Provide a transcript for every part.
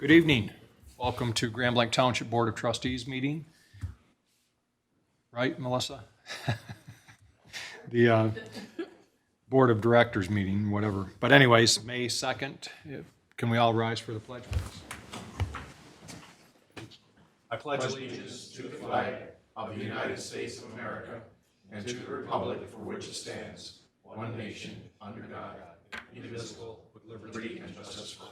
Good evening. Welcome to Grand Blanc Township Board of Trustees meeting. Right, Melissa? The Board of Directors meeting, whatever. But anyways, May 2nd, can we all rise for the pledge, please? I pledge allegiance To the flag of the United States of America and to the republic for which it stands, one nation, under God, indivisible, with liberty and justice for all.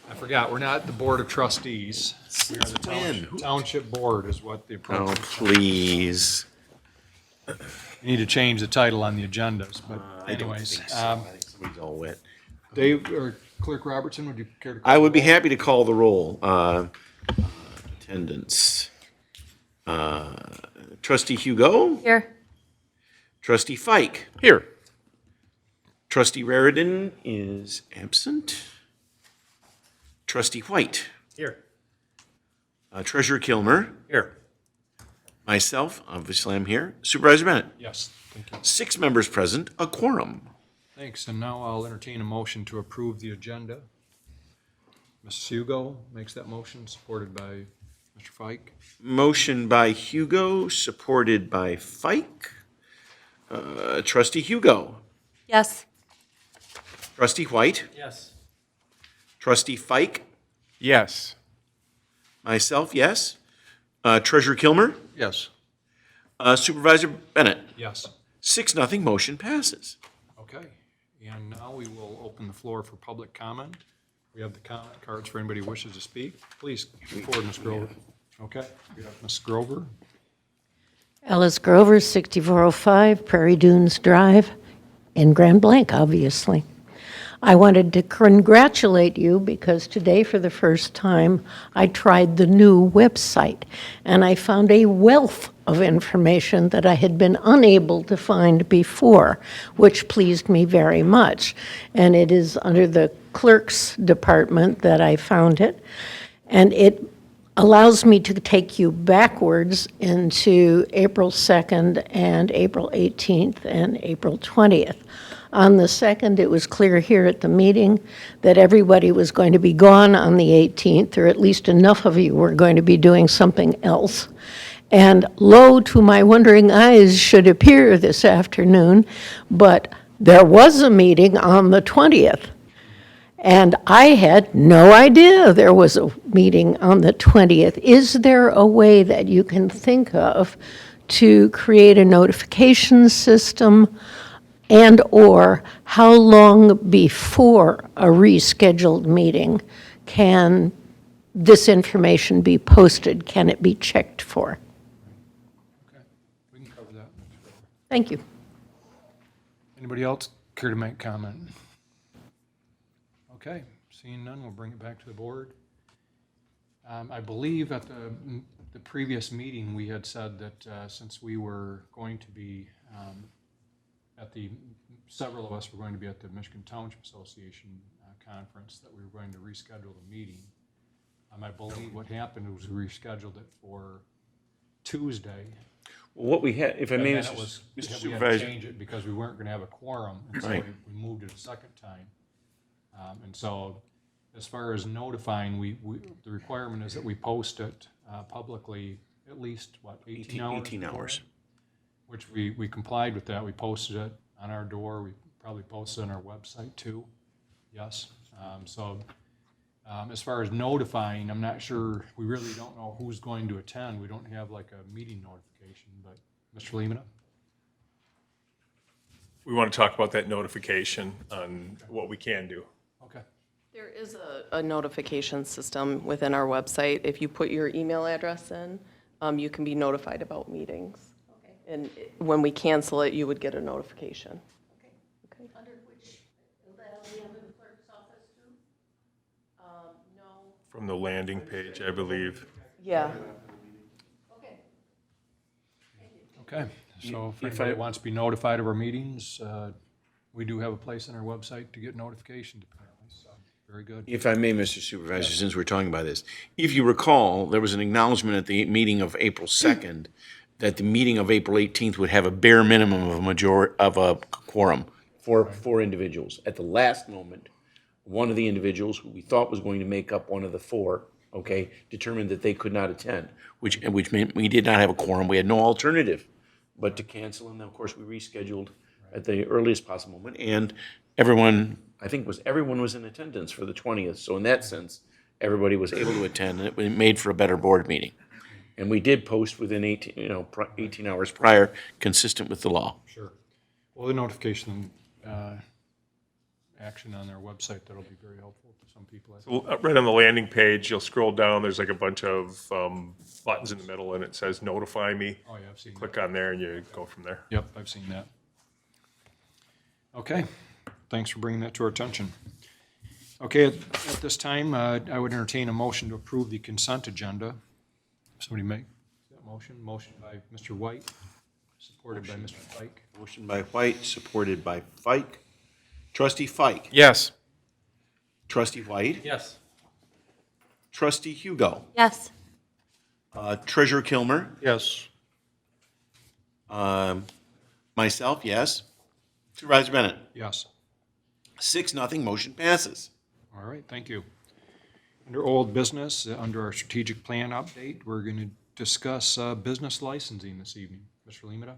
I forgot, we're not the Board of Trustees. We are the Township Board is what the approach Oh, is. please. You need to change the title on the agendas, but I don't anyways. think so. I think somebody's all wet. Dave, or Clerk Robertson, would you care to? I would be happy to call the roll. Attendance. Trustee Hugo? Here. Trustee Fike? Here. Trustee Raridan is absent. Trustee White? Here. Treasurer Kilmer? Here. Myself, obviously I'm here. Supervisor Bennett? Yes, thank you. 6 members present, a quorum. Thanks, and now I'll entertain a motion to approve the agenda. Mrs. Hugo makes that motion, supported by Mr. Fike. Motion by Hugo, supported by Fike. Trustee Hugo? Yes. Trustee White? Yes. Trustee Fike? Yes. Myself, yes. Treasurer Kilmer? Yes. Supervisor Bennett? Yes. 6-0, motion passes. Okay, and now we will open the floor for public comment. We have the comment cards for anybody who wishes to speak. Please, come forward, Ms. Grover. Okay, Ms. Grover. Alice Grover, 6405 Prairie Dunes Drive in Grand Blanc, obviously. I wanted to congratulate you because today, for the first time, I tried the new website, and I found a wealth of information that I had been unable to find before, which pleased me very much. And it is under the clerk's department that I found it, and it allows me to take you backwards into April 2nd and April 18th and April 20th. On the 2nd, it was clear here at the meeting that everybody was going to be gone on the 18th, or at least enough of you were going to be doing something else. And lo, to my wondering eyes, should appear this afternoon, but there was a meeting on the 20th. And I had no idea there was a meeting on the 20th. Is there a way that you can think of to create a notification system, and or how long before a rescheduled meeting can this information be posted? Can it be checked for? Okay, we can cover that. Thank you. Anybody else care to make comment? Okay, seeing none, we'll bring it back to the board. I believe at the previous meeting, we had said that since we were going to be several of us were going to be at the Michigan Township Association conference, that we were going to reschedule the meeting. I believe what happened was we rescheduled it for Tuesday. What we had, if I may, And then it was, Mr. we had to Supervisor. change it because we weren't going to have a quorum, and so Right. we moved it a second time. And so, as far as notifying, the requirement is that we post it publicly at least, 18 hours? 18 hours. Which we complied with that. We posted it on our door. We probably posted it on our website too. Yes. As far as notifying, I'm not sure, we really don't know who's going to attend. We don't have like a meeting notification, but Mr. Lemina? We want to talk about that notification on what we can do. Okay. There is a notification system within our website. If you put your email address in, you can be notified about meetings. Okay. And when we cancel it, you would get a notification. Okay. Under which, that'll be under the clerk's office too? No. From the landing page, I believe. Yeah. Okay. Okay. So if anybody wants to be notified of our meetings, we do have a place on our website to get notifications apparently, so very good. If I may, Mr. Supervisor, since we're talking about this, if you recall, there was an acknowledgement at the meeting of April 2nd that the meeting of April 18th would have a bare minimum of a quorum for 4 individuals. At the last moment, one of the individuals who we thought was going to make up one of the four, okay, determined that they could not attend, which meant we did not have a quorum. We had no alternative but to cancel, and then, of course, we rescheduled at the earliest possible moment. And everyone, I think everyone was in attendance for the 20th. So in that sense, everybody was able to attend, and it made for a better board meeting. And we did post within 18 hours prior, consistent with the law. Sure. Well, the notification, action on their website, that'll be very helpful to some people. I think. Well, right on the landing page, you'll scroll down, there's like a bunch of buttons in the middle, and it says notify me. Oh, yeah, I've seen that. Click on there and you go from there. Yep, I've seen that. Okay, thanks for bringing that to our attention. Okay, at this time, I would entertain a motion to approve the consent agenda. Somebody make that motion. Motion by Mr. White, supported by Mr. Fike. Motion by White, supported by Fike. Trustee Fike. Yes. Trustee White. Yes. Trustee Hugo. Yes. Treasurer Kilmer. Yes. Myself, yes. Supervisor Bennett. Yes. 6-0, motion passes. All right, thank you. Under old business, under our strategic plan update, we're going to discuss business licensing this evening. Mr. Limita?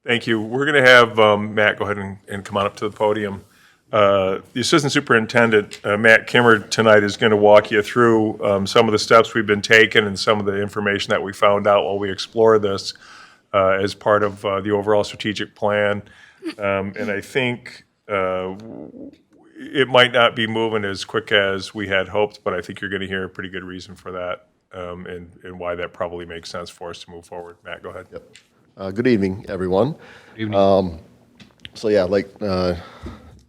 Thank you. We're going to have Matt go ahead and come on up to the podium. The Assistant Superintendent, Matt Kimmer, tonight is going to walk you through some of the steps we've been taking and some of the information that we found out while we explore this as part of the overall strategic plan. And I think it might not be moving as quick as we had hoped, but I think you're going to hear a pretty good reason for that and why that probably makes sense for us to move forward. Matt, go ahead. Yep. Good evening, everyone. Good evening. So yeah, like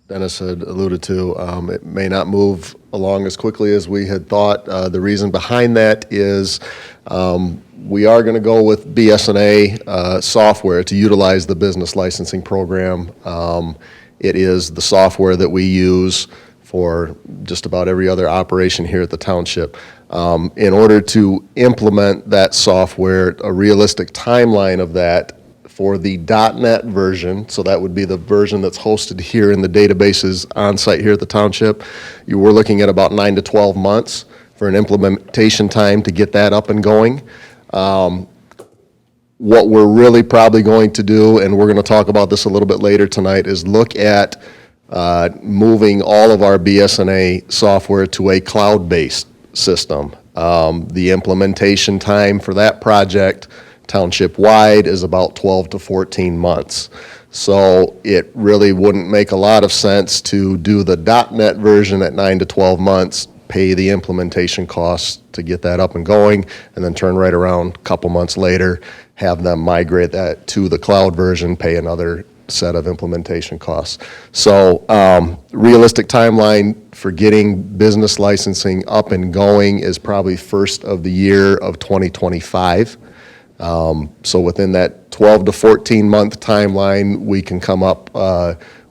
Dennis had alluded to, it may not move along as quickly as we had thought. The reason behind that is we are going to go with BS&A software to utilize the business licensing program. It is the software that we use for just about every other operation here at the township. In order to implement that software, a realistic timeline of that for the .NET version, so that would be the version that's hosted here in the databases on site here at the township, you were looking at about 9 to 12 months for an implementation time to get that up and going. What we're really probably going to do, and we're going to talk about this a little bit later tonight, is look at moving all of our BS&A software to a cloud-based system. The implementation time for that project township-wide is about 12 to 14 months. So it really wouldn't make a lot of sense to do the .NET version at 9 to 12 months, pay the implementation costs to get that up and going, and then turn right around a couple months later, have them migrate that to the cloud version, pay another set of implementation costs. So realistic timeline for getting business licensing up and going is probably first of the year of 2025. So within that 12 to 14 month timeline, we can come up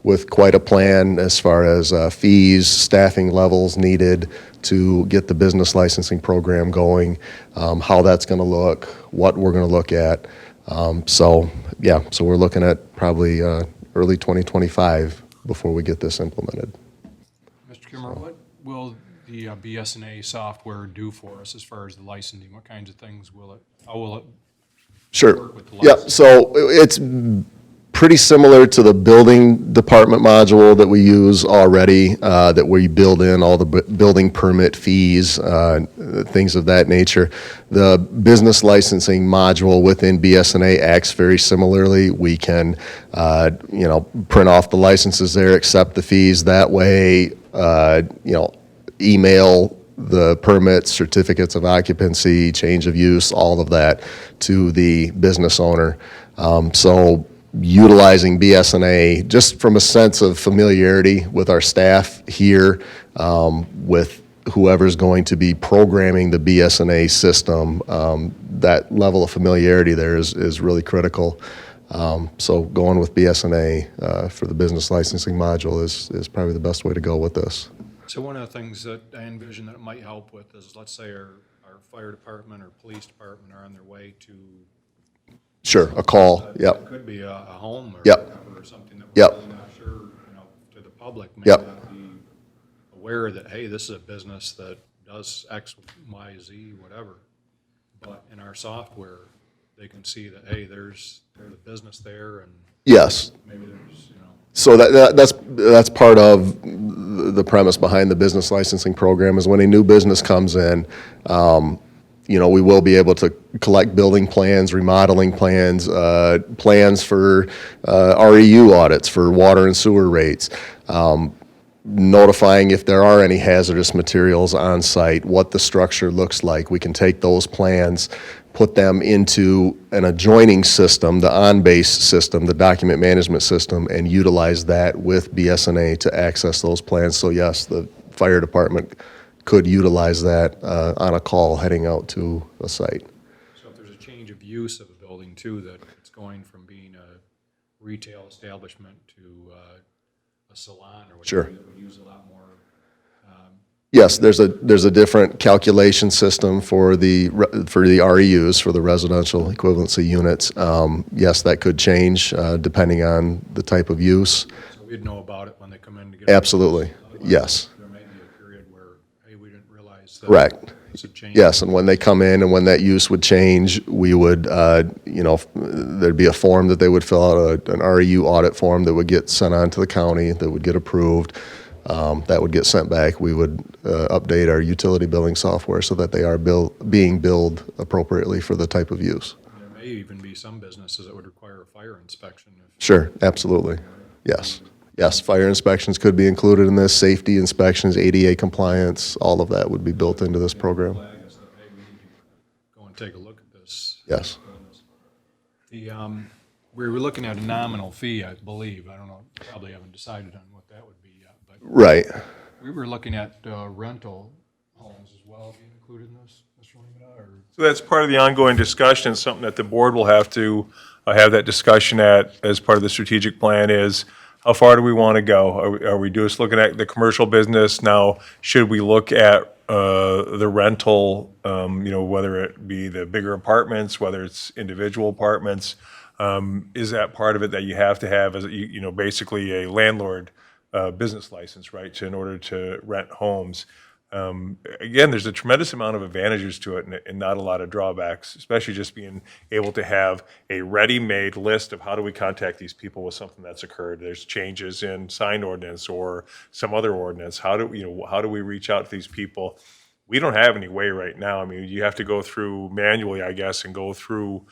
with quite a plan as far as fees, staffing levels needed to get the business licensing program going, how that's going to look, what we're going to look at. So we're looking at probably early 2025 before we get this implemented. Mr. Kimmer, what will the BS&A software do for us as far as the licensing? What kinds of things how will it Sure. work with the Yeah, license? so it's pretty similar to the building department module that we use already, that we build in all the building permit fees, things of that nature. The business licensing module within BS&A acts very similarly. We can, print off the licenses there, accept the fees that way, email the permits, certificates of occupancy, change of use, all of that to the business owner. So utilizing BS&A just from a sense of familiarity with our staff here, with whoever's going to be programming the BS&A system, that level of familiarity there is really critical. So going with BS&A for the business licensing module is probably the best way to go with this. So one of the things that I envision that it might help with is, let's say our fire department or police department are on their way to. Sure, a call, It yep. could be a home or Yep. whatever, or something that Yep. we're really not sure, to the public may Yep. not be aware that, hey, this is a business that does X, Y, Z, whatever. But in our software, they can see that, hey, there's a business there and Yes. maybe there's, you know. So that's part of the premise behind the business licensing program is when a new business comes in, we will be able to collect building plans, remodeling plans, plans for REU audits for water and sewer rates, notifying if there are any hazardous materials on site, what the structure looks like. We can take those plans, put them into an adjoining system, the on-base system, the document management system, and utilize that with BSNA to access those plans. So yes, the fire department could utilize that on a call heading out to a site. So if there's a change of use of a building too, that it's going from being a retail establishment to a salon or whatever, Sure. that would use a lot more. Yes, there's a different calculation system for the REUs, for the residential equivalency units. Yes, that could change depending on the type of use. So we'd know about it when they come in to get. Absolutely, Otherwise, yes. There may be a period where, hey, we didn't realize that. Correct. This had changed. Yes, and when they come in and when that use would change, we would, there'd be a form that they would fill out, an REU audit form that would get sent on to the county, that would get approved. That would get sent back. We would update our utility billing software so that they are being billed appropriately for the type of use. There may even be some businesses that would require a fire inspection. Sure, absolutely. Yes. Yes, fire inspections could be included in this, safety inspections, ADA compliance, all of that would be built into this program. Flag us that, hey, we need to go and take a look at this. Yes. We were looking at a nominal fee, I believe. I don't know, probably haven't decided on what that would be yet, but Right. we were looking at rental homes as well being included in this, Mr. Lemata, or? So that's part of the ongoing discussion, something that the board will have to have that discussion at as part of the strategic plan is, how far do we want to go? Are we just looking at the commercial business? Now, should we look at the rental, whether it be the bigger apartments, whether it's individual apartments? Is that part of it that you have to have as, basically a landlord business license, right, in order to rent homes? Again, there's a tremendous amount of advantages to it and not a lot of drawbacks, especially just being able to have a ready-made list of how do we contact these people with something that's occurred. There's changes in sign ordinance or some other ordinance. How do we reach out to these people? We don't have any way right now. I mean, you have to go through manually, I guess, and go through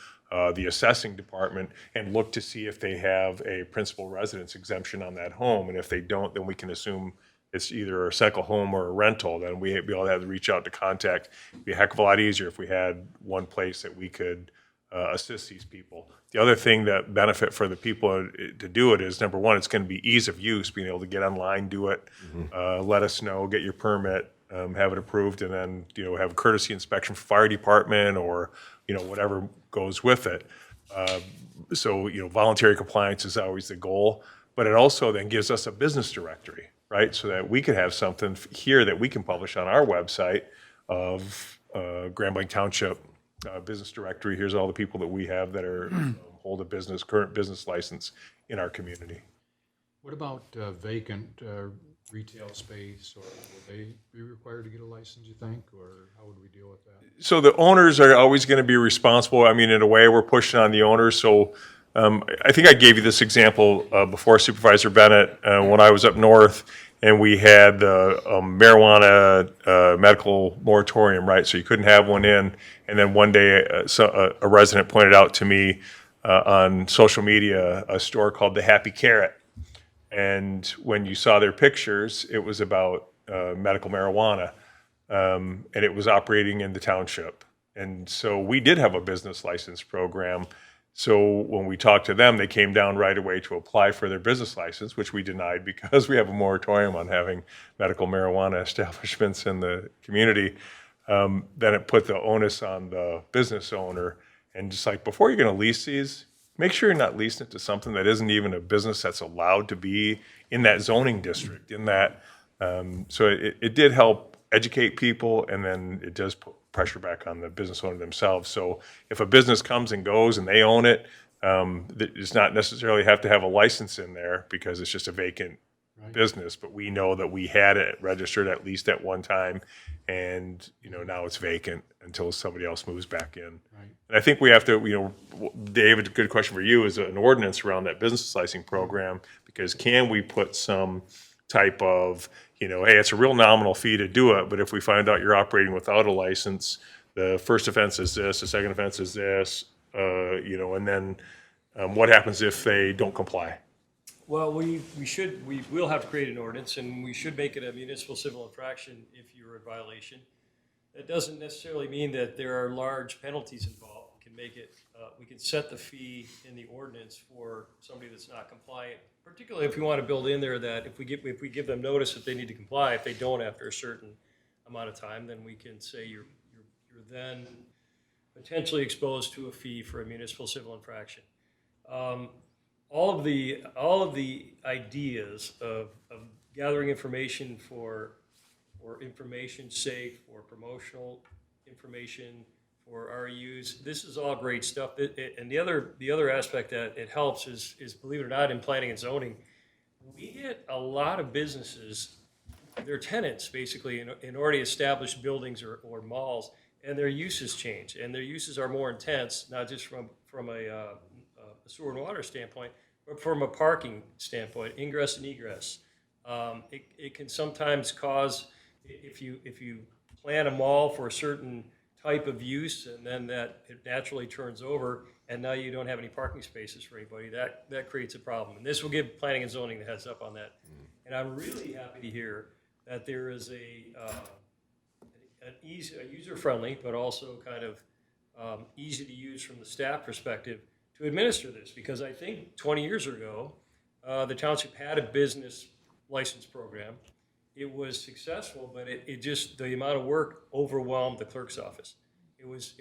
the assessing department and look to see if they have a principal residence exemption on that home. And if they don't, then we can assume it's either a second home or a rental. Then we'd be able to have to reach out to contact. It'd be a heck of a lot easier if we had one place that we could assist these people. The other thing that benefit for the people to do it is, number one, it's going to be ease of use, being able to get online, do it, let us know, get your permit, have it approved, and then, have a courtesy inspection for fire department or, whatever goes with it. So, voluntary compliance is always the goal, but it also then gives us a business directory, right? So that we could have something here that we can publish on our website of Grand Blanc Township business directory. Here's all the people that we have that are hold a current business license in our community. What about vacant retail space, or will they be required to get a license, you think, or how would we deal with that? So the owners are always going to be responsible. I mean, in a way, we're pushing on the owners. So I think I gave you this example before, Supervisor Bennett, when I was up north and we had the marijuana medical moratorium, right? So you couldn't have one in. And then one day a resident pointed out to me on social media a store called the Happy Carrot. And when you saw their pictures, it was about medical marijuana. And it was operating in the township. And so we did have a business license program. So when we talked to them, they came down right away to apply for their business license, which we denied because we have a moratorium on having medical marijuana establishments in the community. Then it put the onus on the business owner. And just like, before you're going to lease these, make sure you're not leasing it to something that isn't even a business that's allowed to be in that zoning district, in that. So it did help educate people, and then it does put pressure back on the business owner themselves. So if a business comes and goes and they own it, it's not necessarily have to have a license in there because it's just a vacant business, but we know that we had it registered at least at one time, and, you know, now it's vacant until somebody else moves back in. And I think we have to, you know, David, a good question for you is an ordinance around that business licensing program, because can we put some type of, you know, hey, it's a real nominal fee to do it, but if we find out you're operating without a license, the first offense is this, the second offense is this, you know, and then what happens if they don't comply? Well, we will have to create an ordinance, and we should make it a municipal civil infraction if you're in violation. That doesn't necessarily mean that there are large penalties involved. We can make it, we can set the fee in the ordinance for somebody that's not compliant, particularly if we want to build in there that if we give them notice that they need to comply, if they don't after a certain amount of time, then we can say you're then potentially exposed to a fee for a municipal civil infraction. All of the ideas of gathering information for information's sake, for promotional information, for RUs, this is all great stuff. And the other aspect that it helps is believe it or not, in planning and zoning, we get a lot of businesses, they're tenants basically in already established buildings or malls, and their uses change, and their uses are more intense, not just from a sewer and water standpoint, but from a parking standpoint, ingress and egress. It can sometimes cause, if you plan a mall for a certain type of use and then that it naturally turns over and now you don't have any parking spaces for anybody, that creates a problem. And this will give planning and zoning the heads up on that. And I'm really happy to hear that there is an user-friendly, but also kind of easy to use from the staff perspective to administer this, because I think 20 years ago, the township had a business license program. It was successful, but it just, the amount of work overwhelmed the clerk's office. It was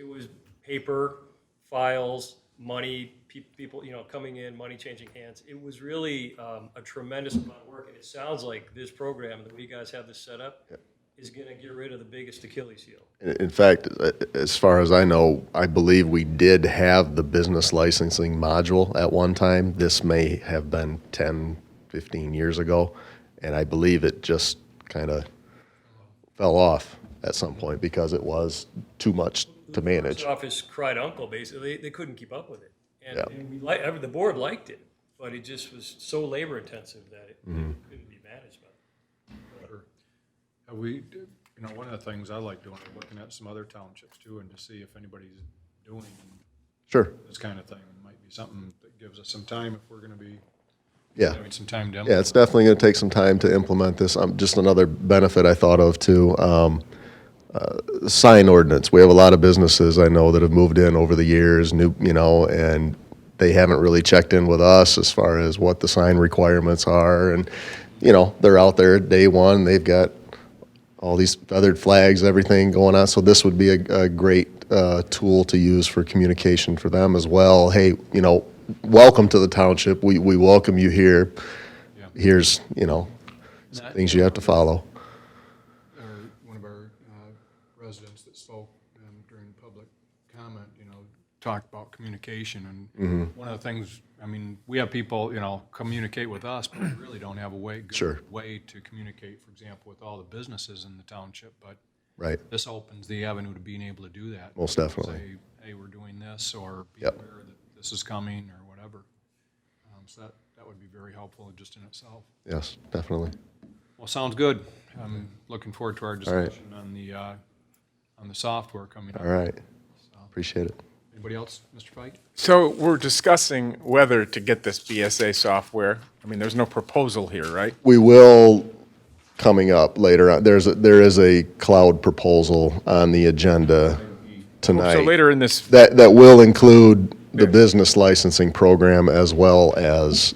paper, files, money, people, you know, coming in, money changing hands. It was really a tremendous amount of work, and it sounds like this program, the way you guys have this set up, is going to get rid of the biggest Achilles heel. In fact, as far as I know, I believe we did have the business licensing module at one time. This may have been 10, 15 years ago, and I believe it just kind of fell off at some point because it was too much to manage. The office cried uncle, basically. They couldn't keep up with it. And, Yeah. and the board liked it, but it just was so labor intensive that it couldn't be managed. We, you know, one of the things I like doing is looking at some other townships too, and to see if anybody's doing Sure. this kind of thing. It might be something that gives us some time if we're gonna be Yeah. having some time to Yeah, implement. it's definitely going to take some time to implement this. Just another benefit I thought of too, sign ordinance. We have a lot of businesses I know that have moved in over the years, you know, and they haven't really checked in with us as far as what the sign requirements are. And, you know, they're out there day one, they've got all these feathered flags, everything going on. So this would be a great tool to use for communication for them as well. Hey, you know, welcome to the township. We welcome you here. Yeah. Here's, you know, some things you have to follow. One of our residents that spoke during public comment, you know, talked about communication, and one of the things, I mean, we have people, you know, communicate with us, but we really don't have a Sure. good way to communicate, for example, with all the businesses in the township, but Right. this opens the avenue to being able to do that. Most definitely. Say, hey, we're doing this, or be Yep. aware that this is coming, or whatever. So that would be very helpful just in itself. Yes, definitely. Well, sounds good. I'm looking forward to our right. discussion on the software coming up. All right. Appreciate it. Anybody else, Mr. Fike? So we're discussing whether to get this BSA software. I mean, there's no proposal here, right? We will, coming up later on, there is a cloud proposal on the agenda tonight. So later in this, That will include the business licensing program as well as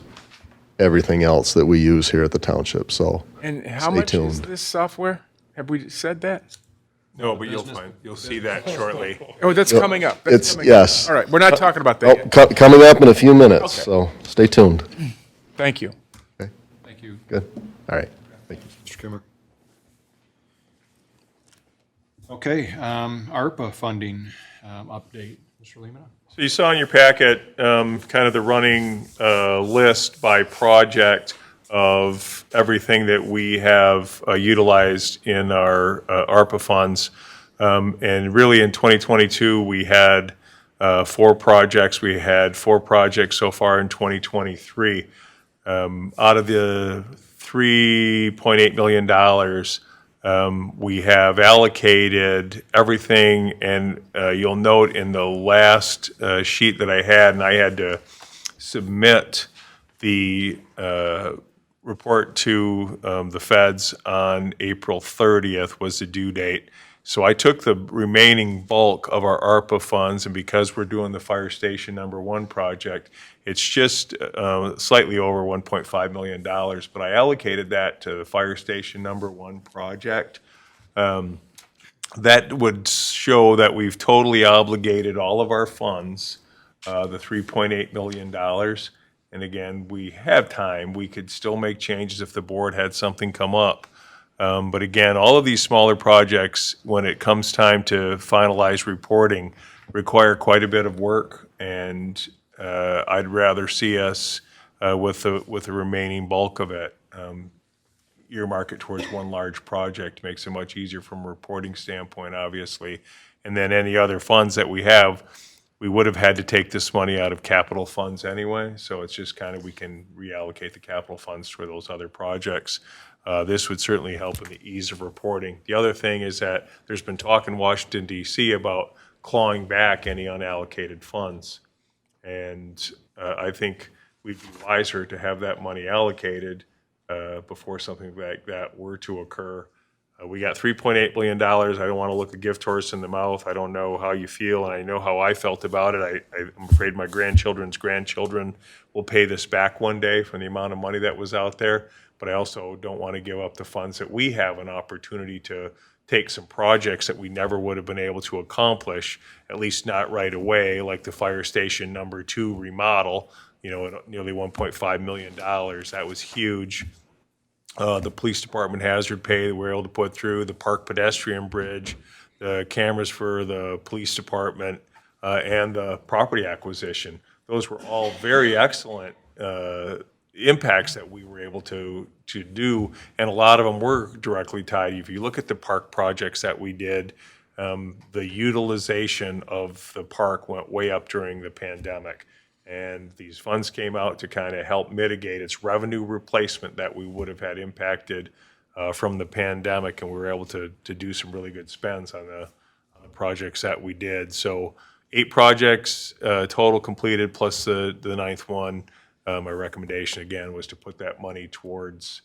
everything else that we use here at the township, so. and how Stay much is tuned. this software? Have we said that? No, but you'll see that shortly. Oh, that's coming up. That's It's, coming up. yes. All right, we're not talking about Oh, that yet. coming up in a few minutes, Okay. so stay tuned. Thank you. Thank you, Good, all right. Thank you. Mr. Kimmer. Okay, ARPA funding update, Mr. Lehman? So you saw in your packet, kind of the running list by project of everything that we have utilized in our ARPA funds. And really in 2022, we had 4 projects. We had 4 projects so far in 2023. Out of the $3.8 million, we have allocated everything, and you'll note in the last sheet that I had, and I had to submit the report to the feds on April 30th was the due date. So I took the remaining bulk of our ARPA funds, and because we're doing the Fire Station number 1 project, it's just slightly over $1.5 million, but I allocated that to the Fire Station number 1 project. That would show that we've totally obligated all of our funds, the $3.8 million. And again, we have time. We could still make changes if the board had something come up. But again, all of these smaller projects, when it comes time to finalize reporting, require quite a bit of work, and I'd rather see us with the remaining bulk of it earmark it towards one large project. Makes it much easier from a reporting standpoint, obviously. And then any other funds that we have, we would have had to take this money out of capital funds anyway, so it's just kind of, we can reallocate the capital funds for those other projects. This would certainly help in the ease of reporting. The other thing is that there's been talk in Washington, D.C. about clawing back any unallocated funds. And I think we'd be wiser to have that money allocated before something like that were to occur. We got $3.8 billion. I don't want to look a gift horse in the mouth. I don't know how you feel, and I know how I felt about it. I'm afraid my grandchildren's grandchildren will pay this back one day from the amount of money that was out there. But I also don't want to give up the funds that we have an opportunity to take some projects that we never would have been able to accomplish, at least not right away, like the Fire Station number 2 remodel, at nearly $1.5 million. That was huge. The police department hazard pay that we're able to put through, the park pedestrian bridge, the cameras for the police department, and the property acquisition. Those were all very excellent impacts that we were able to do, and a lot of them were directly tied. If you look at the park projects that we did, the utilization of the park went way up during the pandemic. And these funds came out to kind of help mitigate its revenue replacement that we would have had impacted from the pandemic, and we were able to do some really good spends on the projects that we did. So 8 projects total completed, plus the 9th one. My recommendation, again, was to put that money towards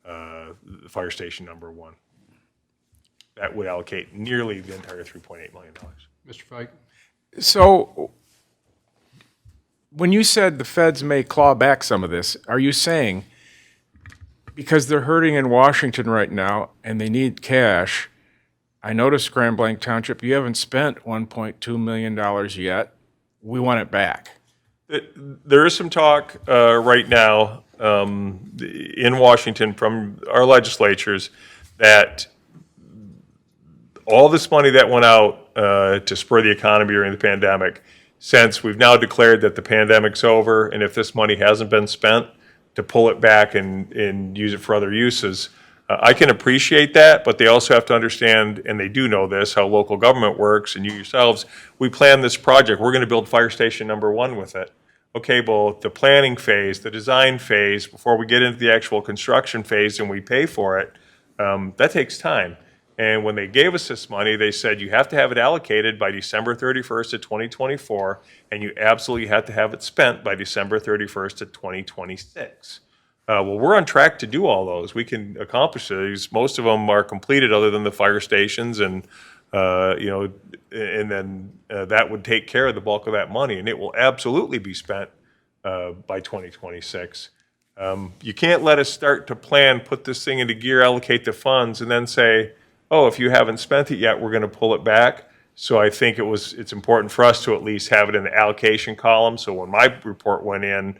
the Fire Station number 1. That would allocate nearly the entire $3.8 million. Mr. Fike? So when you said the feds may claw back some of this, are you saying because they're hurting in Washington right now and they need cash? I noticed Grand Blanc Township, you haven't spent $1.2 million yet. We want it back. There is some talk right now in Washington from our legislatures that all this money that went out to spur the economy during the pandemic, since we've now declared that the pandemic's over, and if this money hasn't been spent, to pull it back and use it for other uses. I can appreciate that, but they also have to understand, and they do know this, how local government works, and you yourselves, we planned this project. We're going to build Fire Station number 1 with it. Okay, well, the planning phase, the design phase, before we get into the actual construction phase and we pay for it, that takes time. And when they gave us this money, they said you have to have it allocated by December 31st of 2024, and you absolutely have to have it spent by December 31st of 2026. Well, we're on track to do all those. We can accomplish these. Most of them are completed other than the fire stations, and and then that would take care of the bulk of that money, and it will absolutely be spent by 2026. You can't let us start to plan, put this thing into gear, allocate the funds, and then say, oh, if you haven't spent it yet, we're going to pull it back. So I think it's important for us to at least have it in the allocation column. So when my report went in,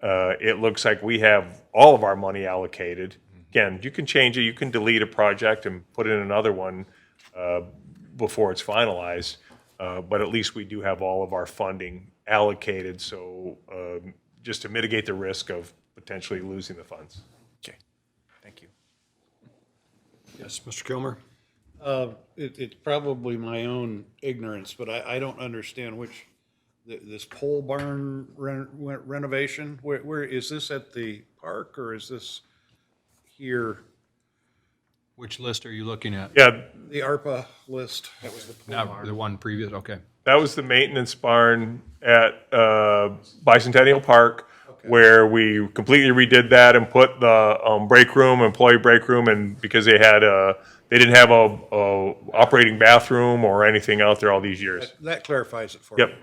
it looks like we have all of our money allocated. Again, you can change it. You can delete a project and put in another one before it's finalized. But at least we do have all of our funding allocated. So just to mitigate the risk of potentially losing the funds. Yes, Mr. Kilmer? It's probably my own ignorance, but I don't understand this pole barn renovation, where is this at the park or is this here? Which list are you looking at? Yeah, The ARPA list. Not the one previous, okay. that was the maintenance barn at Bicentennial Park, where we completely redid that and put the break room, employee break room, and because they didn't have a operating bathroom or anything out there all these years. That clarifies it for me. Yep,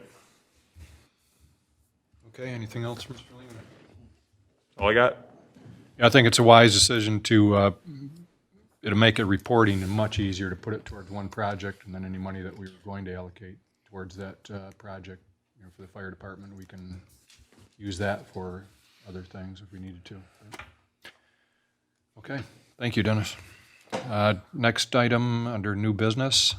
Okay, anything else, Mr. Lehman? all I got. Yeah, I think it's a wise decision to, it'll make it reporting much easier to put it towards one project, and then any money that we were going to allocate towards that project, for the fire department, we can use that for other things if we needed to. Okay, thank you, Dennis. Next item, under new business,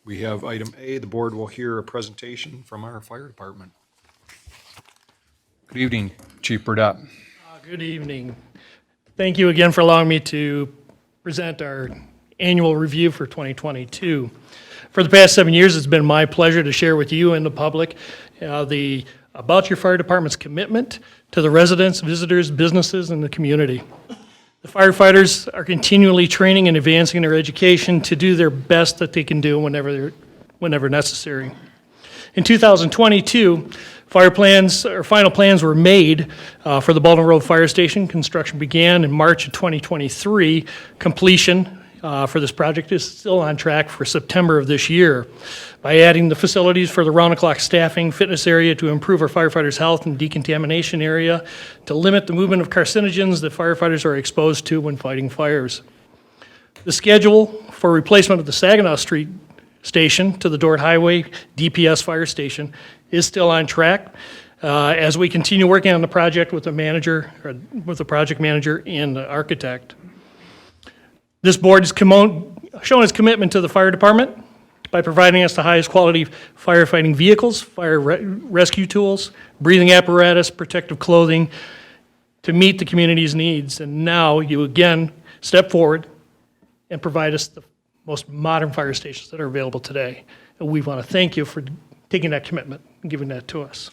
we have item A, the board will hear a presentation from our fire department. Good evening, Chief Burdette. Good evening. Thank you again for allowing me to present our annual review for 2022. For the past 7 years, it's been my pleasure to share with you and the public about your fire department's commitment to the residents, visitors, businesses, and the community. The firefighters are continually training and advancing their education to do their best that they can do whenever necessary. In 2022, final plans were made for the Baldwin Road Fire Station. Construction began in March of 2023. Completion for this project is still on track for September of this year. By adding the facilities for the round-the-clock staffing, fitness area to improve our firefighters' health and decontamination area, to limit the movement of carcinogens that firefighters are exposed to when fighting fires. The schedule for replacement of the Saginaw Street station to the Dort Highway DPS fire station is still on track as we continue working on the project with the project manager and the architect. This board has shown its commitment to the fire department by providing us the highest quality firefighting vehicles, fire rescue tools, breathing apparatus, protective clothing to meet the community's needs. And now you again step forward and provide us the most modern fire stations that are available today. And we want to thank you for taking that commitment and giving that to us.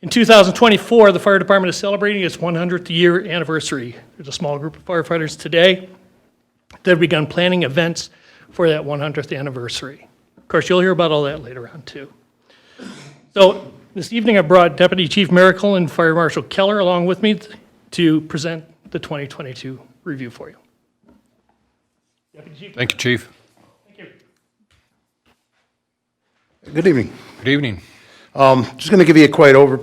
In 2024, the fire department is celebrating its 100th year anniversary. There's a small group of firefighters today that have begun planning events for that 100th anniversary. Of course, you'll hear about all that later on too. So this evening I brought Deputy Chief Miracle and Fire Marshal Keller along with me to present the 2022 review for you. Deputy Chief. Thank you, Chief. Thank you. Good evening. Good evening. Just going to give you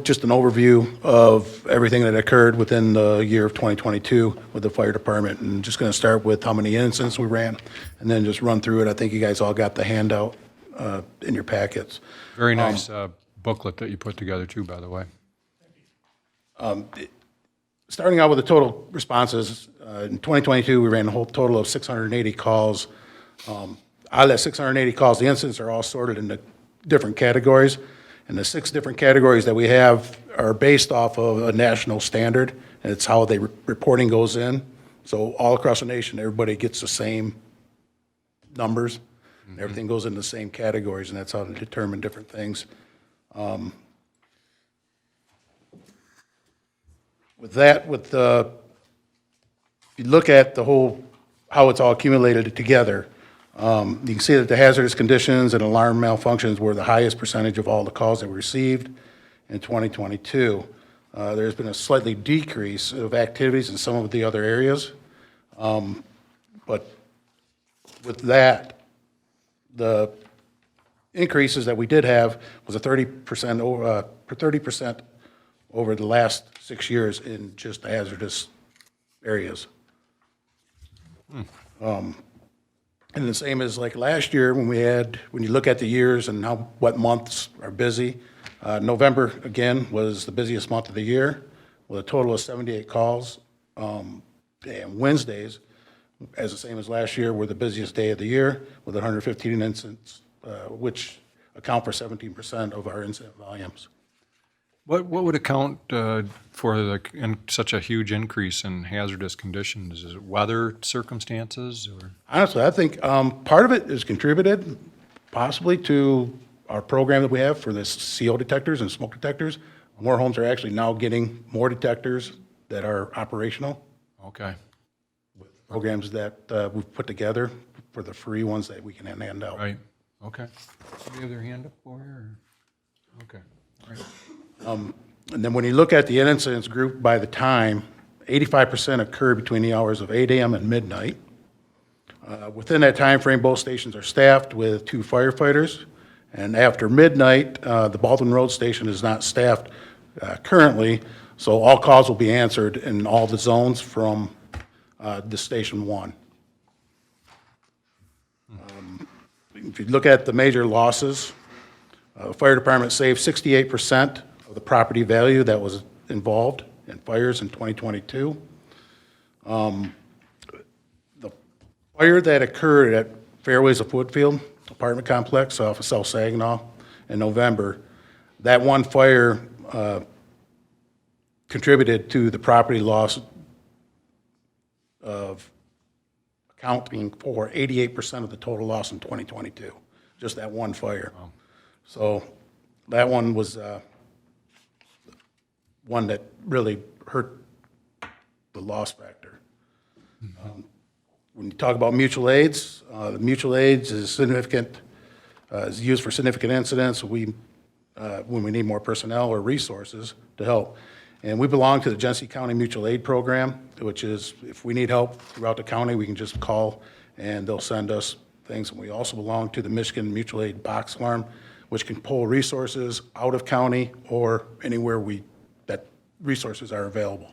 just an overview of everything that occurred within the year of 2022 with the fire department. And just going to start with how many incidents we ran and then just run through it. I think you guys all got the handout in your packets. Very nice booklet that you put together too, by the way. Starting out with the total responses, in 2022, we ran a whole total of 680 calls. Out of that 680 calls, the incidents are all sorted into different categories. And the 6 different categories that we have are based off of a national standard, and it's how the reporting goes in. So all across the nation, everybody gets the same numbers. Everything goes into the same categories, and that's how to determine different things. If you look at the whole, how it's all accumulated together, you can see that the hazardous conditions and alarm malfunctions were the highest percentage of all the calls that we received in 2022. There's been a slightly decrease of activities in some of the other areas. But with that, the increases that we did have was a 30% over the last 6 years in just the hazardous areas. And the same as like last year when you look at the years and what months are busy, November, again, was the busiest month of the year with a total of 78 calls. And Wednesdays, as the same as last year, were the busiest day of the year with 115 incidents, which account for 17% of our incident volumes. What would account for such a huge increase in hazardous conditions? Is it weather circumstances or? Honestly, I think part of it is contributed possibly to our program that we have for the CO detectors and smoke detectors. More homes are actually now getting more detectors that are operational. Okay. Programs that we've put together for the free ones that we can hand out. Right, okay. Do you have their hand up for you, or? Okay, all right. And then when you look at the incidents grouped by the time, 85% occurred between the hours of 8 a.m. and midnight. Within that time frame, both stations are staffed with 2 firefighters. And after midnight, the Baldwin Road Station is not staffed currently, so all calls will be answered in all the zones from the Station 1. If you look at the major losses, fire department saved 68% of the property value that was involved in fires in 2022. The fire that occurred at Fairways of Woodfield apartment complex off of South Saginaw in November, that one fire contributed to the property loss of accounting for 88% of the total loss in 2022, just that one fire. Wow. So that one was one that really hurt the loss factor. When you talk about mutual aids, the mutual aids is significant, is used for significant incidents when we need more personnel or resources to help. And we belong to the Genesee County Mutual Aid Program, which is, if we need help throughout the county, we can just call and they'll send us things. And we also belong to the Michigan Mutual Aid Box Alarm, which can pull resources out of county or anywhere that resources are available.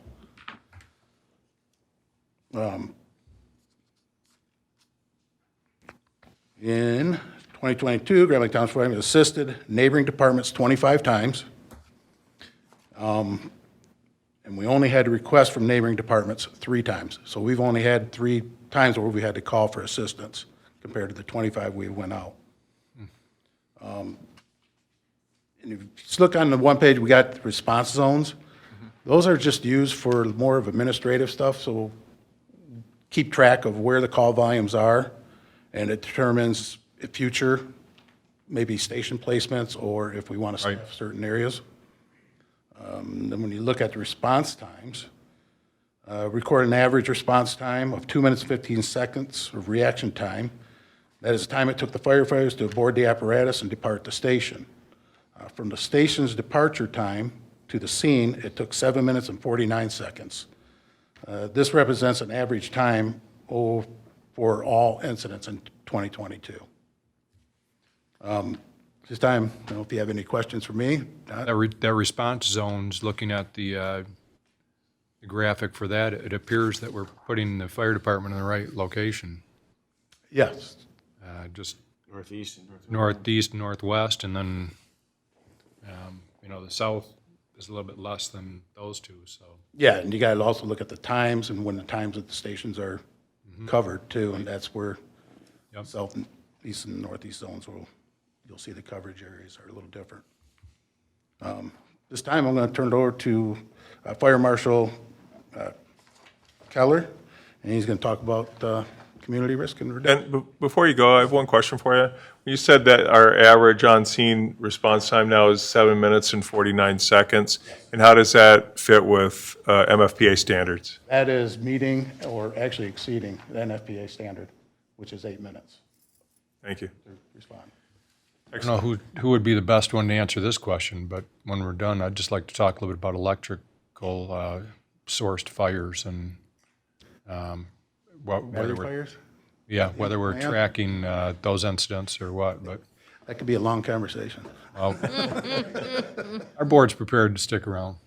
In 2022, Grand Lake Township has assisted neighboring departments 25 times. And we only had a request from neighboring departments 3 times. So we've only had 3 times where we had to call for assistance compared to the 25 we went out. And if you just look on the one page, we got the response zones. Those are just used for more of administrative stuff, so keep track of where the call volumes are, and it determines if future, maybe station placements, or if we want to staff certain areas. Then when you look at the response times, record an average response time of 2 minutes and 15 seconds of reaction time. That is the time it took the firefighters to board the apparatus and depart the station. From the station's departure time to the scene, it took 7 minutes and 49 seconds. This represents an average time for all incidents in 2022. This time, I don't know if you have any questions for me. That response zones, looking at the graphic for that, it appears that we're putting the fire department in the right location. Yes. Just Northeast and northeast, northwest, and then, the south is a little bit less than those two, so. Yeah, and you got to also look at the times and when the times that the stations are covered too, and that's where south and east and northeast zones you'll see the coverage areas are a little different. This time I'm going to turn it over to Fire Marshal Keller, and he's going to talk about community risk and reduction. And before you go, I have one question for you. You said that our average on-scene response time now is 7 minutes and 49 seconds. And how does that fit with MFPA standards? That is meeting or actually exceeding the NFPA standard, which is 8 minutes Thank you. to respond. I don't know who would be the best one to answer this question, but when we're done, I'd just like to talk a little bit about electrical sourced fires and whether Battery we're, fires? whether we're Yeah. tracking those incidents or what, but That could be a long conversation. well, our board's prepared to stick around.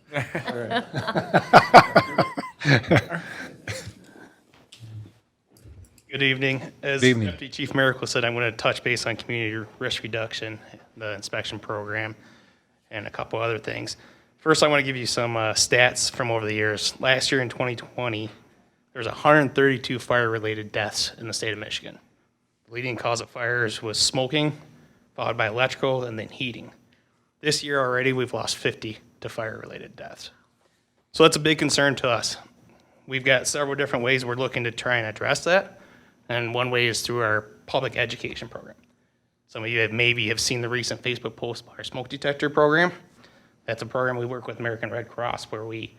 Good evening. As Good evening. Deputy Chief Miracle said, I'm going to touch base on community risk reduction, the inspection program, and a couple other things. First, I want to give you some stats from over the years. Last year in 2020, there was 132 fire-related deaths in the state of Michigan. The leading cause of fires was smoking, followed by electrical, and then heating. This year already, we've lost 50 to fire-related deaths. So that's a big concern to us. We've got several different ways we're looking to try and address that, and one way is through our public education program. Some of you have seen the recent Facebook post about our smoke detector program. That's a program we work with American Red Cross where we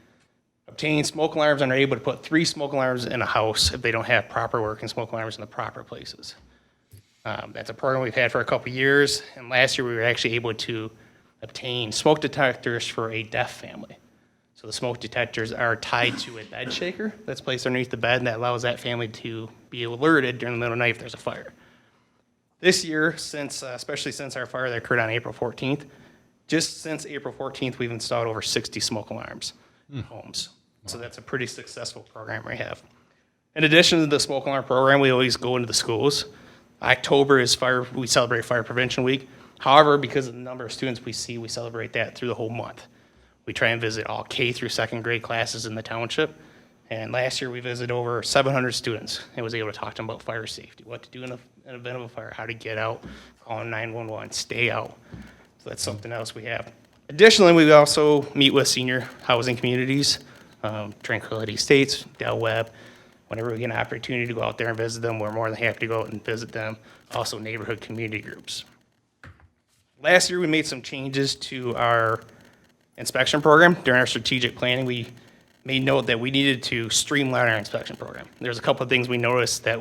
obtain smoke alarms and are able to put 3 smoke alarms in a house if they don't have proper working smoke alarms in the proper places. That's a program we've had for a couple years, and last year we were actually able to obtain smoke detectors for a deaf family. So the smoke detectors are tied to a bed shaker that's placed underneath the bed, and that allows that family to be alerted during the middle of the night if there's a fire. This year, especially since our fire that occurred on April 14th, just since April 14th, we've installed over 60 smoke alarms in homes. So that's a pretty successful program we have. In addition to the smoke alarm program, we always go into the schools. October is we celebrate Fire Prevention Week. However, because of the number of students we see, we celebrate that through the whole month. We try and visit all K through 2nd grade classes in the township. And last year we visited over 700 students and was able to talk to them about fire safety, what to do in an event of a fire, how to get out, call 911, stay out. So that's something else we have. Additionally, we also meet with senior housing communities, Tranquility Estates, Del Webb. Whenever we get an opportunity to go out there and visit them, we're more than happy to go out and visit them. Also neighborhood community groups. Last year we made some changes to our inspection program. During our strategic planning, we made note that we needed to streamline our inspection program. There's a couple of things we noticed that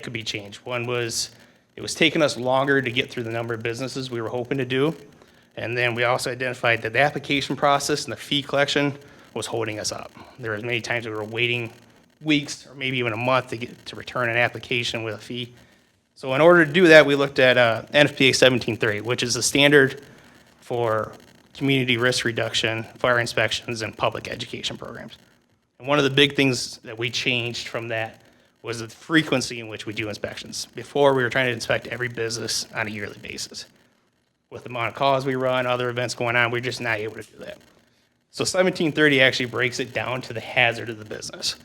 could be changed. One was it was taking us longer to get through the number of businesses we were hoping to do. And then we also identified that the application process and the fee collection was holding us up. There were many times we were waiting weeks or maybe even a month to return an application with a fee. So in order to do that, we looked at NFPA 1730, which is the standard for community risk reduction, fire inspections, and public education programs. And one of the big things that we changed from that was the frequency in which we do inspections. Before, we were trying to inspect every business on a yearly basis. With the amount of calls we run, other events going on, we're just not able to do that. So 1730 actually breaks it down to the hazard of the business.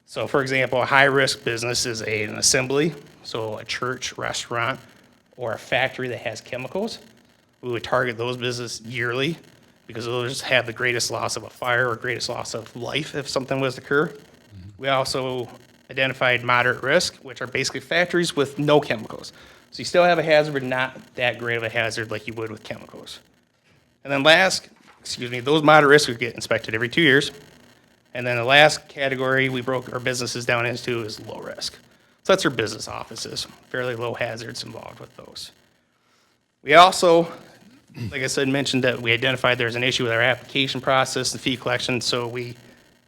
So for example, a high-risk business is an assembly, so a church, restaurant, or a factory that has chemicals. We would target those businesses yearly because those have the greatest loss of a fire or greatest loss of life if something was to occur. We also identified moderate risk, which are basically factories with no chemicals. So you still have a hazard, but not that great of a hazard like you would with chemicals. And then those moderate risks would get inspected every 2 years. And then the last category we broke our businesses down into is low risk. So that's our business offices, fairly low hazards involved with those. We also, like I said, mentioned that we identified there's an issue with our application process, the fee collection, so we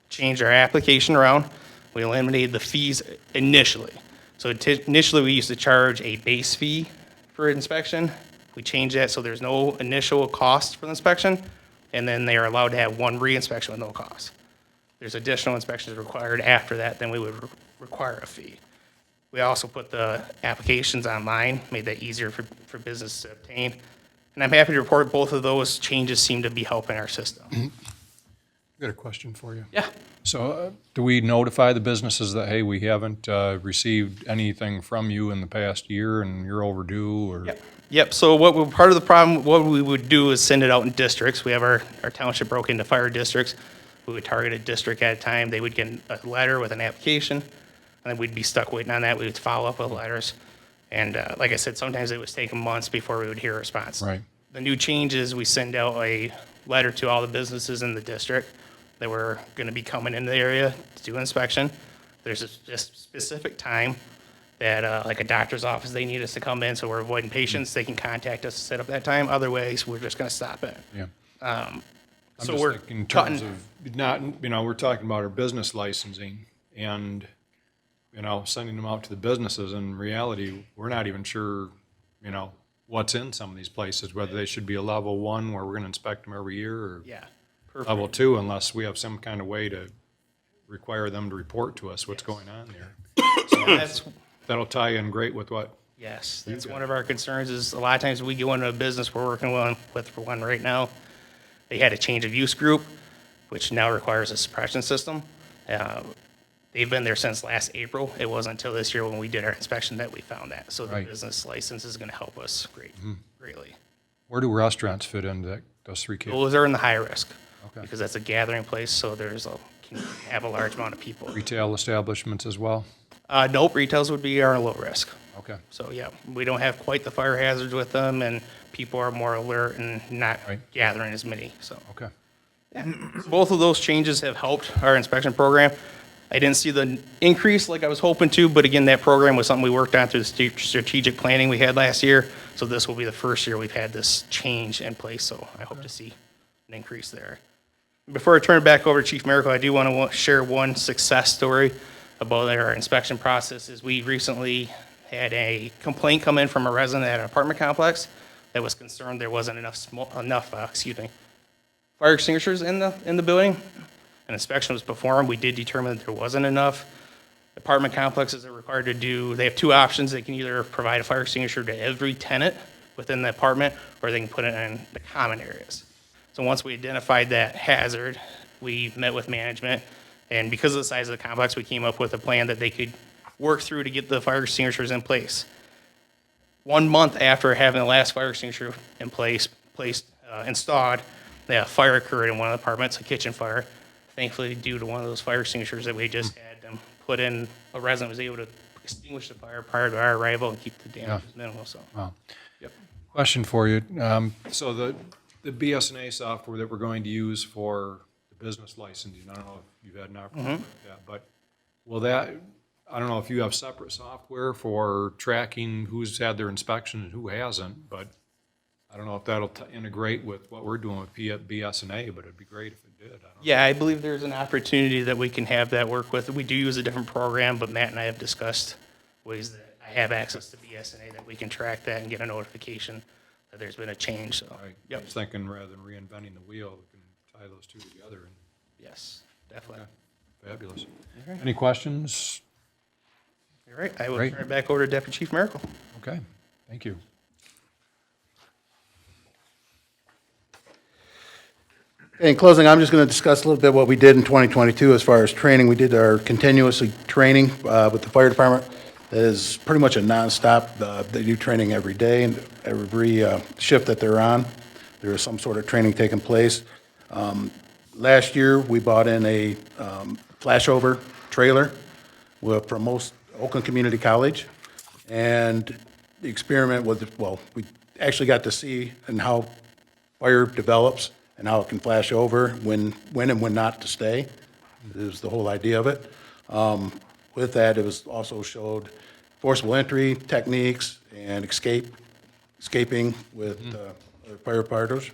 changed our application around. We eliminated the fees initially. So initially we used to charge a base fee for inspection. We changed that so there's no initial cost for the inspection, and then they are allowed to have one re-inspection with no cost. There's additional inspections required after that, then we would require a fee. We also put the applications online, made that easier for business to obtain. And I'm happy to report both of those changes seem to be helping our system. I've got a question for you. Yeah. So do we notify the businesses that, hey, we haven't received anything from you in the past year and you're overdue? Or Yep. So part of the problem, what we would do is send it out in districts. We have our township broke into fire districts. We would target a district at a time. They would get a letter with an application, and then we'd be stuck waiting on that. We would follow up with letters. And like I said, sometimes it was taking months before we would hear a response. Right. The new change is we send out a letter to all the businesses in the district that were going to be coming into the area to do inspection. There's a specific time that, like a doctor's office, they need us to come in, so we're avoiding patients. They can contact us to set up that time. Otherwise, we're just going to stop it. Yeah. I'm I'm just thinking in terms of not, we're talking about our business licensing and, sending them out to the businesses. In reality, we're not even sure, what's in some of these places, whether they should be a level 1 where we're going to inspect them every year or perfect. level 2 unless we have some kind of way to require them to report to us what's going on there. So that'll tie in great with what. Yes, that's one of our concerns is a lot of times we go into a business we're working with for one right now. They had a change of use group, which now requires a suppression system. They've been there since last April. It wasn't until this year when we did our inspection that we found that. So the Right. business license is going to help us greatly. Where do restaurants fit into that those three cases? Those are in the high risk. Okay. Because that's a gathering place, so can have a large amount of people. Retail establishments as well? Nope, retails would be our low risk. Okay. So, yeah, we don't have quite the fire hazards with them, and people are more alert and not Right. gathering as many, so. Okay. Both of those changes have helped our inspection program. I didn't see the increase like I was hoping to, but again, that program was something we worked on through the strategic planning we had last year. So this will be the first year we've had this change in place, so I hope to see an increase there. Before I turn it back over to Chief Miracle, I do want to share one success story about our inspection process. Is we recently had a complaint come in from a resident at an apartment complex that was concerned there wasn't enough fire extinguishers in the building. An inspection was performed. We did determine that there wasn't enough. Apartment complexes are required to do, they have two options. They can either provide a fire extinguisher to every tenant within the apartment, or they can put it in the common areas. So once we identified that hazard, we met with management, and because of the size of the complex, we came up with a plan that they could work through to get the fire extinguishers in place. 1 month after having the last fire extinguisher in place, installed, a fire occurred in one of the apartments, a kitchen fire. Thankfully, due to one of those fire extinguishers that we just had them put in, a resident was able to extinguish the fire prior to our arrival and keep the damage minimal, so. Wow. Yep. Question for you. So the BSNA software that we're going to use for the business licensing, I don't know if you've had an opportunity like that, but will that, I don't know if you have separate software for tracking who's had their inspection and who hasn't, but I don't know if that'll integrate with what we're doing with BSNA, but it'd be great if it did. Yeah, I believe there's an opportunity that we can have that work with. We do use a different program, but Matt and I have discussed ways that I have access to BSNA that we can track that and get a notification that there's been a change, so. I Yep. was thinking rather than reinventing the wheel, we can tie those two together. And Yes, definitely. fabulous. Any questions? All right, I will Great. turn it back over to Deputy Chief Miracle. Okay, thank you. In closing, I'm just going to discuss a little bit what we did in 2022 as far as training. We did our continuously training with the fire department. That is pretty much a nonstop. They do training every day, and every shift that they're on, there is some sort of training taking place. Last year, we bought in a flashover trailer from Oakland Community College, and the experiment was, well, we actually got to see and how fire develops and how it can flash over, when and when not to stay, is the whole idea of it. With that, it was also showed forcible entry techniques and escaping with other firefighters.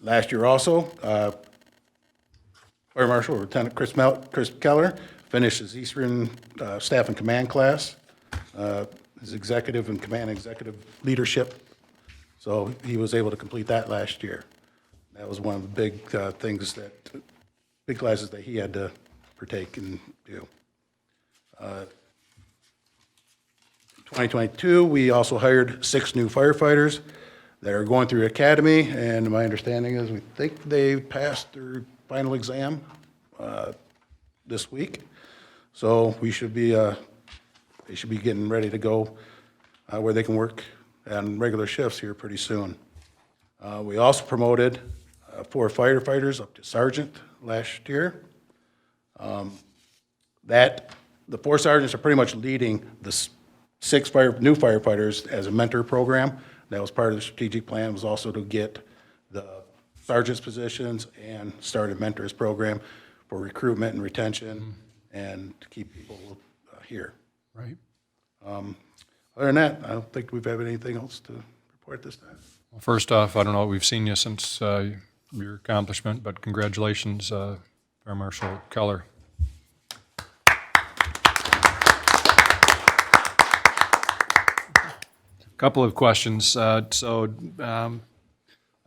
Last year also, Fire Marshal Lieutenant Chris Keller finished his Eastern Staff and Command class, his executive and command executive leadership. So he was able to complete that last year. That was one of the big big classes that he had to partake and do. 2022, we also hired 6 new firefighters that are going through academy, and my understanding is we think they passed their final exam this week. So we should be, they should be getting ready to go where they can work on regular shifts here pretty soon. We also promoted 4 firefighters up to sergeant last year. The 4 sergeants are pretty much leading the 6 new firefighters as a mentor program. That was part of the strategic plan, was also to get the sergeant's positions and start a mentors program for recruitment and retention and to keep people here. Right. Other than that, I don't think we've had anything else to report this time. Well, first off, I don't know, we've seen you since your accomplishment, but congratulations, Fire Marshal Keller. Couple of questions. I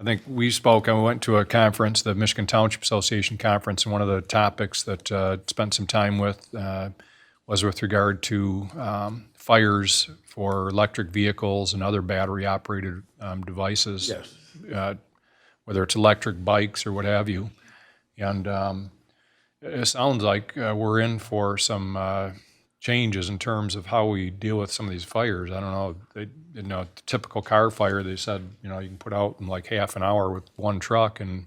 think we spoke, and we went to a conference, the Michigan Township Association conference, and one of the topics that spent some time with was with regard to fires for electric vehicles and other battery-operated devices. Yes. Whether it's electric bikes or what have you. And it sounds like we're in for some changes in terms of how we deal with some of these fires. I don't know, the typical car fire, they said, you can put out in like half an hour with one truck, and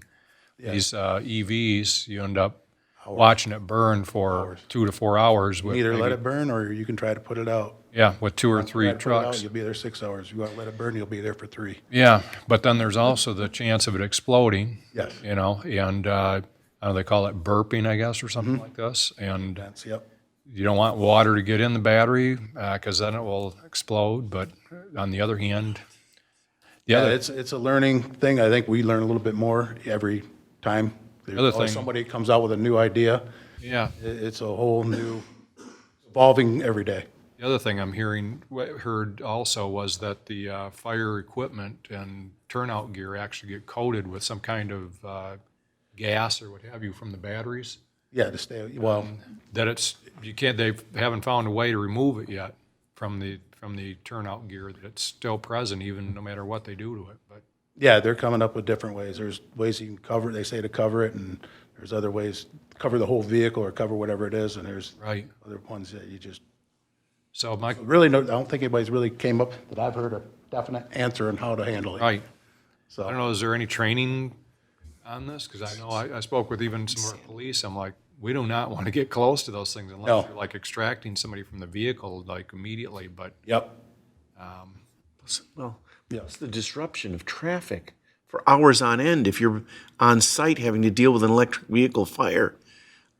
these EVs, you end up watching it burn for 2 to 4 hours with Either let maybe- it burn, or you can try to put it out. yeah, with 2 or 3 Try to put it out, trucks. You'll be there 6 hours. You want to let it burn, you'll be there for 3. Yeah, but then there's also the chance of it exploding. Yes. And I don't know, they call it burping, I guess, or something like this. And That's, yep. you don't want water to get in the battery because then it will explode. But on the other hand, Yeah, it's a learning thing. I think we learn a little bit more every time. There's other always thing- somebody comes out with a new idea. yeah. It's a whole new, evolving every day. The other thing heard also was that the fire equipment and turnout gear actually get coated with some kind of gas or what have you from the batteries. Yeah, to stay, well, That they haven't found a way to remove it yet from the turnout gear, that it's still present even no matter what they do to it. But yeah, they're coming up with different ways. There's ways you can cover, they say to cover it, and there's other ways, cover the whole vehicle or cover whatever it is, and there's right. other ones that you just, So my really, I don't think anybody's really came up, that I've heard a definite answer on how to handle it. right. So. I don't know, is there any training on this? Because I know I spoke with even some of our police. I'm like, we do not want to get close to those things unless No. you're like extracting somebody from the vehicle like immediately. But Yep. Well, Yeah. it's the disruption of traffic for hours on end. If you're on site having to deal with an electric vehicle fire,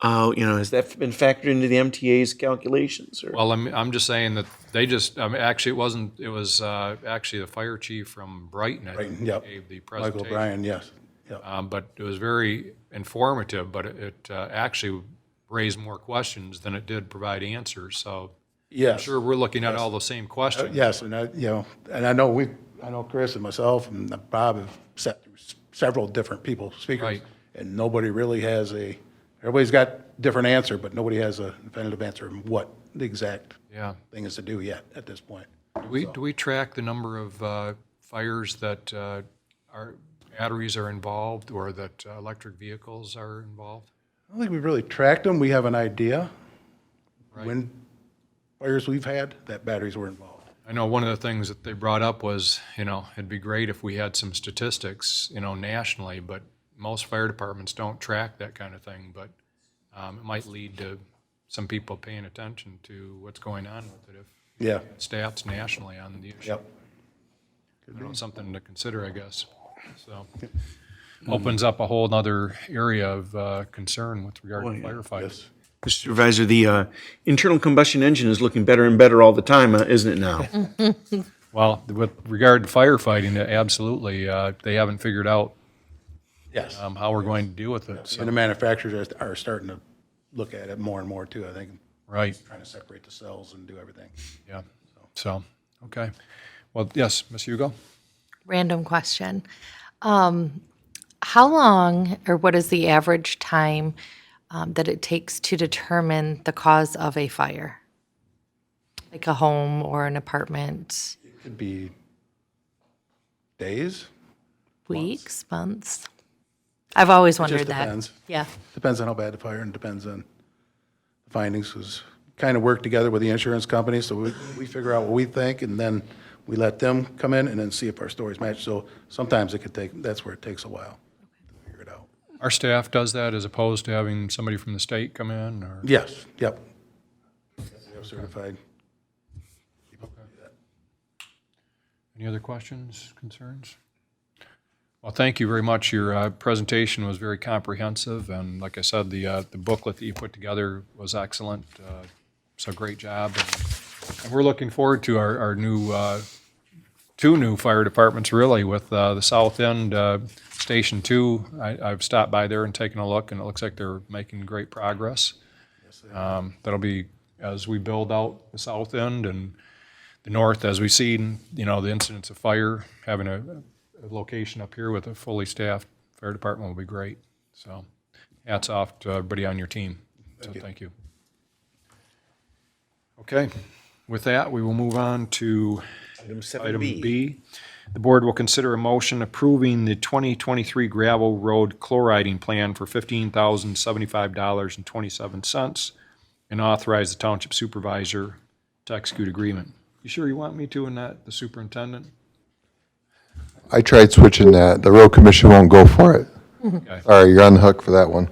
has that been factored into the MTA's calculations? Or? well, I'm just saying that they just actually it wasn't. It was actually the fire chief from Brighton. I think, Brighton, yep. gave the Michael presentation. Bryan, yes. Yep. But it was very informative. But it actually raised more questions than it did provide answers. So I'm Yes. sure we're looking at all the same questions. Yes, and I know Chris and myself and Bob have sat through several different people, speakers. Right. And nobody really has everybody's got different answer, but nobody has a definitive answer on what the exact Yeah. thing is to do yet at this point. Do we track the number of fires that our batteries are involved or that electric vehicles are involved? I don't think we've really tracked them. We have an idea Right. when fires we've had that batteries were involved. I know one of the things that they brought up was, it'd be great if we had some statistics, nationally, but most fire departments don't track that kind of thing. But it might lead to some people paying attention to what's going on with it if Yeah. stats nationally on the issue. Yep. Something to consider, I guess. So opens up a whole nother area of concern with regard to firefighting. Yes. Mr. Supervisor, the internal combustion engine is looking better and better all the time, isn't it now? Well, with regard to firefighting, absolutely, they haven't figured out Yes. how we're going to deal with it. So, And the manufacturers are starting to look at it more and more too, I think, right, trying to separate the cells and do everything. yeah. So, okay. Well, yes, Ms. Hugo? Random question. How long, or what is the average time that it takes to determine the cause of a fire? Like a home or an apartment? Could be days. Weeks, months? I've always It just wondered that. depends. Yeah. Depends on how bad the fire and depends on the findings. Was kind of work together with the insurance company, so we figure out what we think, and then we let them come in and then see if our stories match. So sometimes it could take, that's where it takes a while to figure it out. Our staff does that as opposed to having somebody from the state come in, or? Yes, yep. We have certified. people who do that. Any other questions, concerns? Well, thank you very much. Your presentation was very comprehensive, and like I said, the booklet that you put together was excellent. So great job. And we're looking forward to our new, two new fire departments, really, with the South End Station 2. I've stopped by there and taken a look, and it looks like they're making great progress. That'll be, as we build out the South End and the North, as we see, the incidents of fire, having a location up here with a fully staffed fire department will be great. So hats off to everybody on your team. So thank you. Okay, with that, we will move on to Item item 7B. B. The board will consider a motion approving the 2023 gravel road chloriding plan for $15,075.27 and authorize the township supervisor to execute agreement. You sure you want me to and not the superintendent? I tried switching that. The road commission won't go for it. Okay. All right, you're on the hook for that one.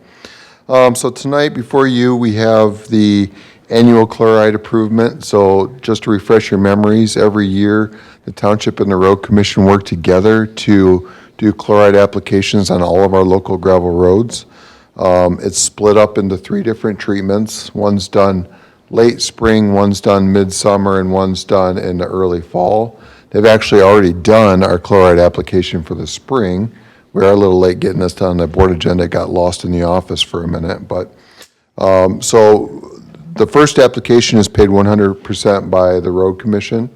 So tonight before you, we have the annual chloride improvement. So just to refresh your memories, every year, the township and the road commission work together to do chloride applications on all of our local gravel roads. It's split up into 3 different treatments. One's done late spring, one's done midsummer, and one's done in the early fall. They've actually already done our chloride application for the spring. We are a little late getting this done. The board agenda got lost in the office for a minute, but, so the first application is paid 100% by the road commission.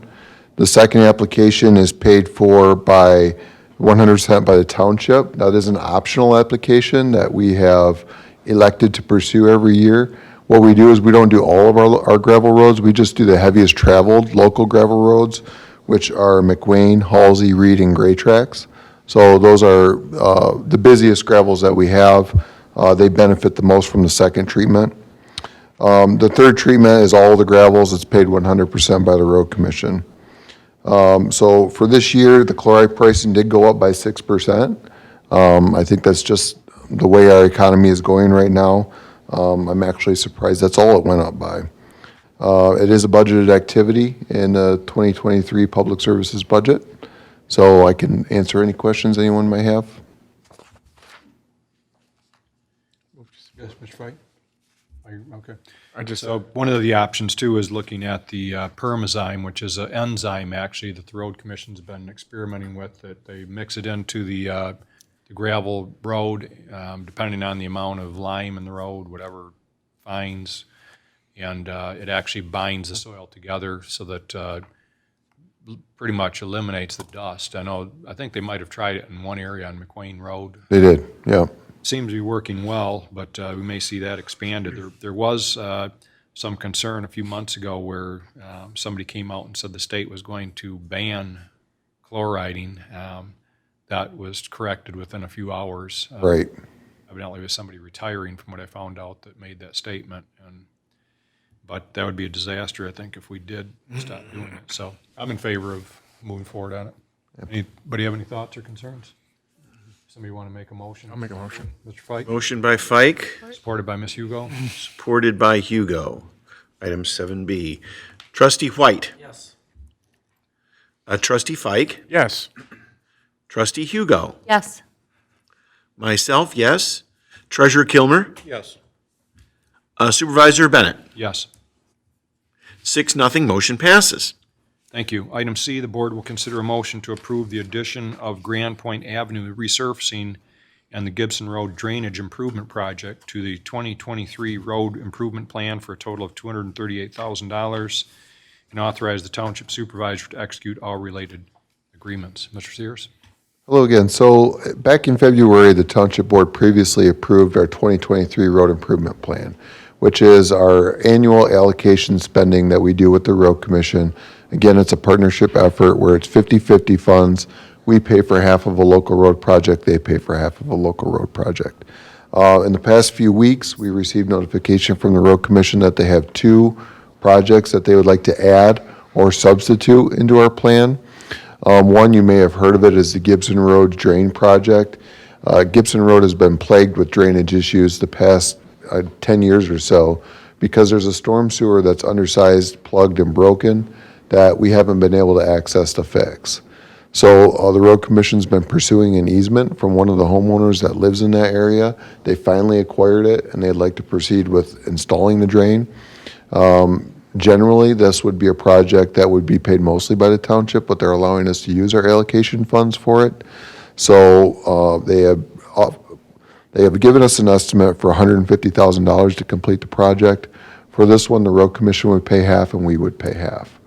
The second application is paid for by 100% by the township. That is an optional application that we have elected to pursue every year. What we do is we don't do all of our gravel roads. We just do the heaviest traveled local gravel roads, which are McWayne, Halsey, Reed, and Gray Tracks. So those are the busiest gravels that we have. They benefit the most from the second treatment. The third treatment is all the gravels. It's paid 100% by the road commission. So for this year, the chloride pricing did go up by 6%. I think that's just the way our economy is going right now. I'm actually surprised that's all it went up by. It is a budgeted activity in the 2023 Public Services budget, so I can answer any questions anyone may have. Yes, Mr. Fight? Are you, okay. So one of the options too is looking at the permazyme, which is an enzyme actually that the road commission's been experimenting with, that they mix it into the gravel road, depending on the amount of lime in the road, whatever fines, and it actually binds the soil together so that pretty much eliminates the dust. I think they might have tried it in one area on McWayne Road. They did, yeah. Seems to be working well, but we may see that expanded. There was some concern a few months ago where somebody came out and said the state was going to ban chloriding. That was corrected within a few hours. Right. Evidently, it was somebody retiring from what I found out that made that statement. But that would be a disaster, I think, if we did stop doing it. So I'm in favor of moving forward on it. Anybody have any thoughts or concerns? Somebody want to make a motion? I'll make a motion. Mr. Fike? Motion by Fike, Supported by Ms. Hugo. supported by Hugo. Item 7B. Trustee White. Yes. Trustee Fike. Yes. Trustee Hugo. Yes. Myself, yes. Treasurer Kilmer. Yes. Supervisor Bennett. Yes. 6-0, motion passes. Thank you. Item C, the board will consider a motion to approve the addition of Grand Point Avenue resurfacing and the Gibson Road Drainage Improvement Project to the 2023 Road Improvement Plan for a total of $238,000 and authorize the township supervisor to execute all related agreements. Mr. Sears? Hello again. So back in February, the Township Board previously approved our 2023 Road Improvement Plan, which is our annual allocation spending that we do with the Road Commission. Again, it's a partnership effort where it's 50-50 funds. We pay for half of a local road project, they pay for half of a local road project. In the past few weeks, we received notification from the Road Commission that they have 2 projects that they would like to add or substitute into our plan. One, you may have heard of it, is the Gibson Road Drain Project. Gibson Road has been plagued with drainage issues the past 10 years or so because there's a storm sewer that's undersized, plugged, and broken that we haven't been able to access to fix. So the Road Commission's been pursuing an easement from one of the homeowners that lives in that area. They finally acquired it, and they'd like to proceed with installing the drain. Generally, this would be a project that would be paid mostly by the township, but they're allowing us to use our allocation funds for it. So they have given us an estimate for $150,000 to complete the project. For this one, the Road Commission would pay half and we would pay half.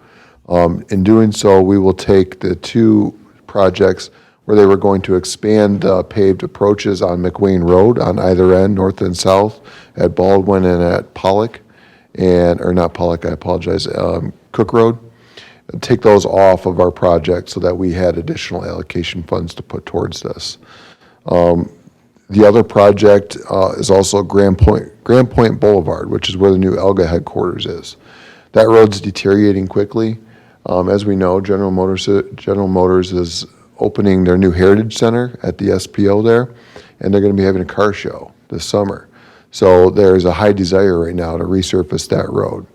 In doing so, we will take the 2 projects where they were going to expand paved approaches on McWayne Road on either end, north and south, at Baldwin and at Pollock, or not Pollock, I apologize, Cook Road. Take those off of our project so that we had additional allocation funds to put towards this. the other project is also Grand Point Boulevard, which is where the new Elga headquarters is. That road's deteriorating quickly. As we know, General Motors is opening their new Heritage Center at the SPO there, and they're going to be having a car show this summer. So there's a high desire right now to resurface that road.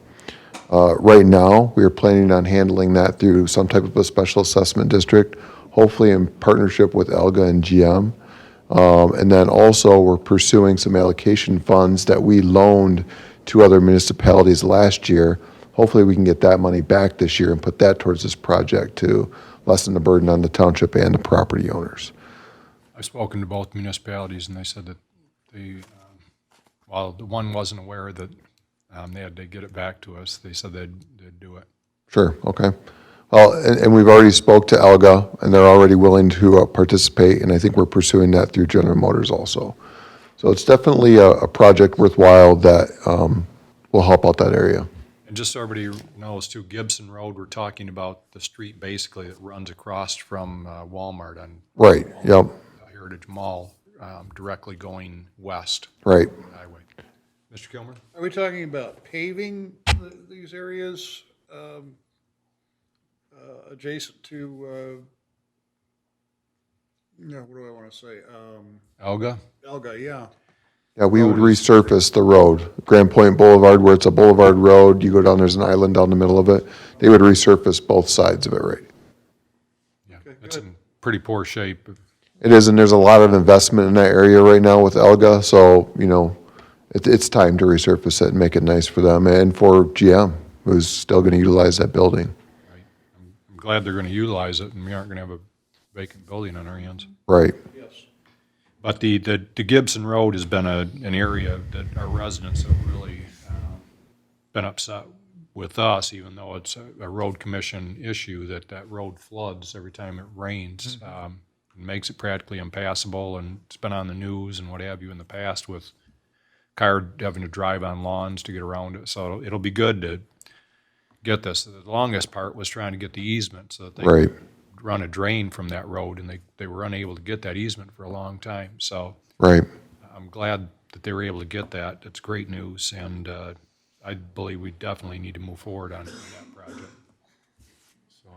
Right now, we are planning on handling that through some type of a special assessment district, hopefully in partnership with Elga and GM. And then also, we're pursuing some allocation funds that we loaned to other municipalities last year. Hopefully, we can get that money back this year and put that towards this project to lessen the burden on the township and the property owners. I've spoken to both municipalities, and they said that while the one wasn't aware that they had to get it back to us, they said they'd do it. Sure, okay. Well, and we've already spoke to Elga, and they're already willing to participate, and I think we're pursuing that through General Motors also. So it's definitely a project worthwhile that will help out that area. And just so everybody knows too, Gibson Road, we're talking about the street basically that runs across from Walmart on Right, yep, Heritage Mall, directly going west. right. Highway. Mr. Kilmer? Are we talking about paving these areas adjacent to, what do I want to say? Elga? Elga, yeah. Yeah, we would resurface the road, Grand Point Boulevard, where it's a boulevard road, you go down, there's an island down the middle of it. They would resurface both sides of it, right? Yeah, it's in pretty poor shape. It is, and there's a lot of investment in that area right now with Elga, so, it's time to resurface it and make it nice for them and for GM, who's still going to utilize that building. I'm glad they're going to utilize it, and we aren't going to have a vacant building on our hands. Right. Yes. But the Gibson Road has been an area that our residents have really been upset with us, even though it's a road commission issue, that road floods every time it rains. It makes it practically impassable, and it's been on the news and what have you in the past with car having to drive on lawns to get around it. So it'll be good to get this. The longest part was trying to get the easement so that they Right. could run a drain from that road, and they were unable to get that easement for a long time. So Right. I'm glad that they were able to get that. It's great news, and I believe we definitely need to move forward on that project. So,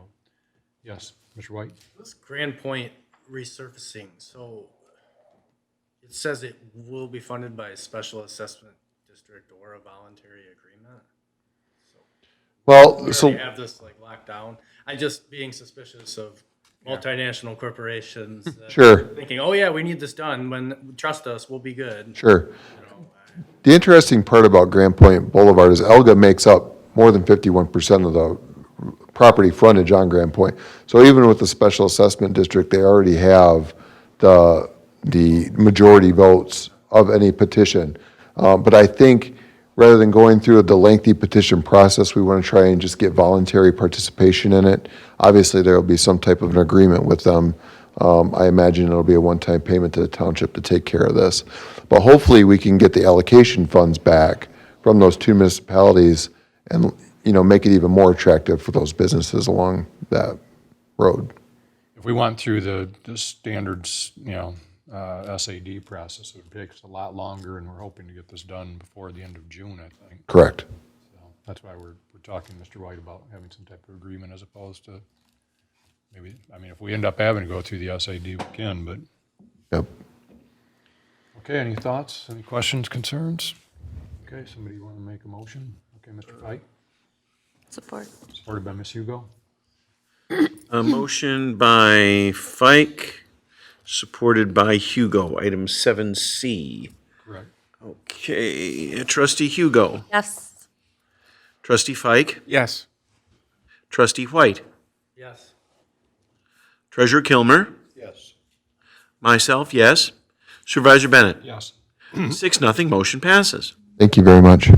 yes, Mr. White? This Grand Point resurfacing, so it says it will be funded by a special assessment district or a voluntary agreement. Well, We so, already have this like locked down. I just being suspicious of multinational corporations. that Sure. Thinking, oh yeah, we need this done. When trust us, we'll be good. sure. The interesting part about Grand Point Boulevard is Elga makes up more than 51% of the property frontage on Grand Point. So even with the special assessment district, they already have the majority votes of any petition. But I think rather than going through the lengthy petition process, we want to try and just get voluntary participation in it. Obviously, there will be some type of an agreement with them. I imagine it'll be a one-time payment to the township to take care of this. But hopefully, we can get the allocation funds back from those two municipalities and, make it even more attractive for those businesses along that road. If we went through the standards, SAD process, it would take us a lot longer, and we're hoping to get this done before the end of June, I think. Correct. So that's why we're talking to Mr. White about having some type of agreement as opposed to maybe, if we end up having to go through the SAD, we can, but. Yep. Okay, any thoughts, any questions, concerns? Okay, somebody want to make a motion? Okay, Mr. Pike, Support. supported by Ms. Hugo. A motion by Fike, supported by Hugo, item 7C. Correct. Okay, trustee Hugo, Yes. trustee Fike, Yes. trustee White, Yes. treasurer Kilmer, Yes. myself, yes. Supervisor Bennett, Yes. 6-0, motion passes. Thank you very much.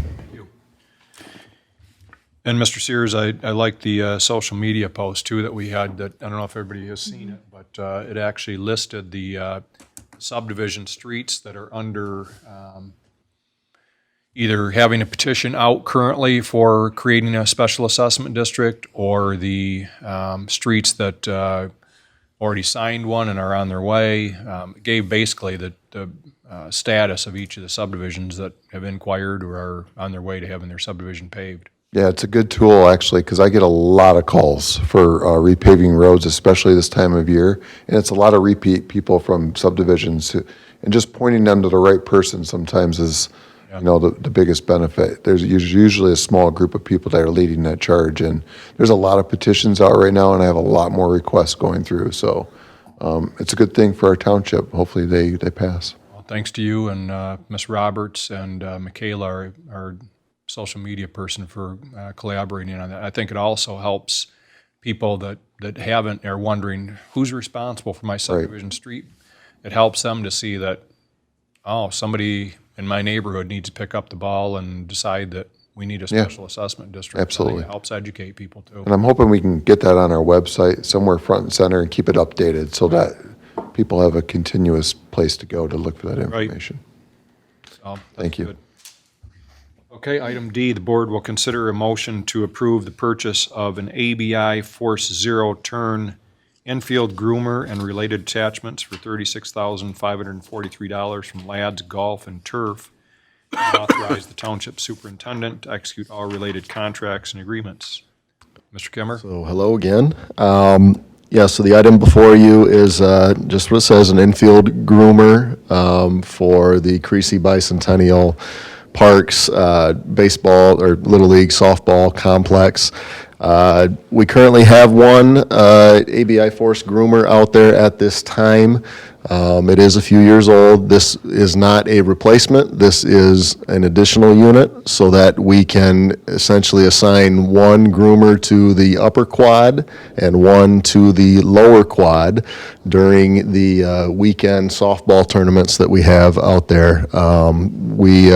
And Mr. Sears, I like the social media post too that we had, that, I don't know if everybody has seen it, but it actually listed the subdivision streets that are under either having a petition out currently for creating a special assessment district, or the streets that already signed one and are on their way. It gave basically the status of each of the subdivisions that have inquired or are on their way to having their subdivision paved. Yeah, it's a good tool, actually, because I get a lot of calls for repaving roads, especially this time of year. And it's a lot of repeat people from subdivisions, and just pointing them to the right person sometimes is, the biggest benefit. There's usually a small group of people that are leading that charge, and there's a lot of petitions out right now, and I have a lot more requests going through. So it's a good thing for our township. Hopefully they pass. Well, thanks to you and Ms. Roberts and Michaela, our social media person, for collaborating on that. I think it also helps people that haven't, are wondering who's responsible for my subdivision street. It helps them to see that, somebody in my neighborhood needs to pick up the ball and decide that we need a special assessment district. Absolutely. I think it helps educate people too. And I'm hoping we can get that on our website somewhere front and center and keep it updated so that people have a continuous place to go to look for that information. So, Thank you. good. Okay, item D, the board will consider a motion to approve the purchase of an ABI Force Zero Turn infield groomer and related attachments for $36,543 from Lads Golf and Turf, and authorize the township superintendent to execute all related contracts and agreements. Mr. Kimmer? So, hello again. So the item before you is just what it says, an infield groomer for the Creasy Bicentennial Parks baseball or Little League softball complex. We currently have one ABI Force groomer out there at this time. It is a few years old. This is not a replacement. This is an additional unit so that we can essentially assign one groomer to the upper quad and one to the lower quad during the weekend softball tournaments that we have out there. We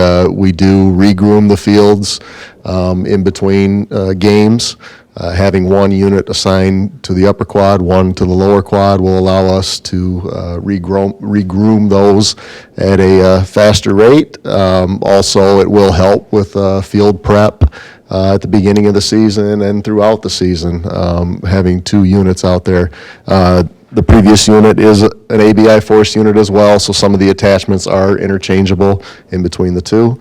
do regroom the fields in between games. Having one unit assigned to the upper quad, one to the lower quad will allow us to regroom those at a faster rate. Also, it will help with field prep at the beginning of the season and throughout the season, having two units out there. The previous unit is an ABI Force unit as well, so some of the attachments are interchangeable in between the two.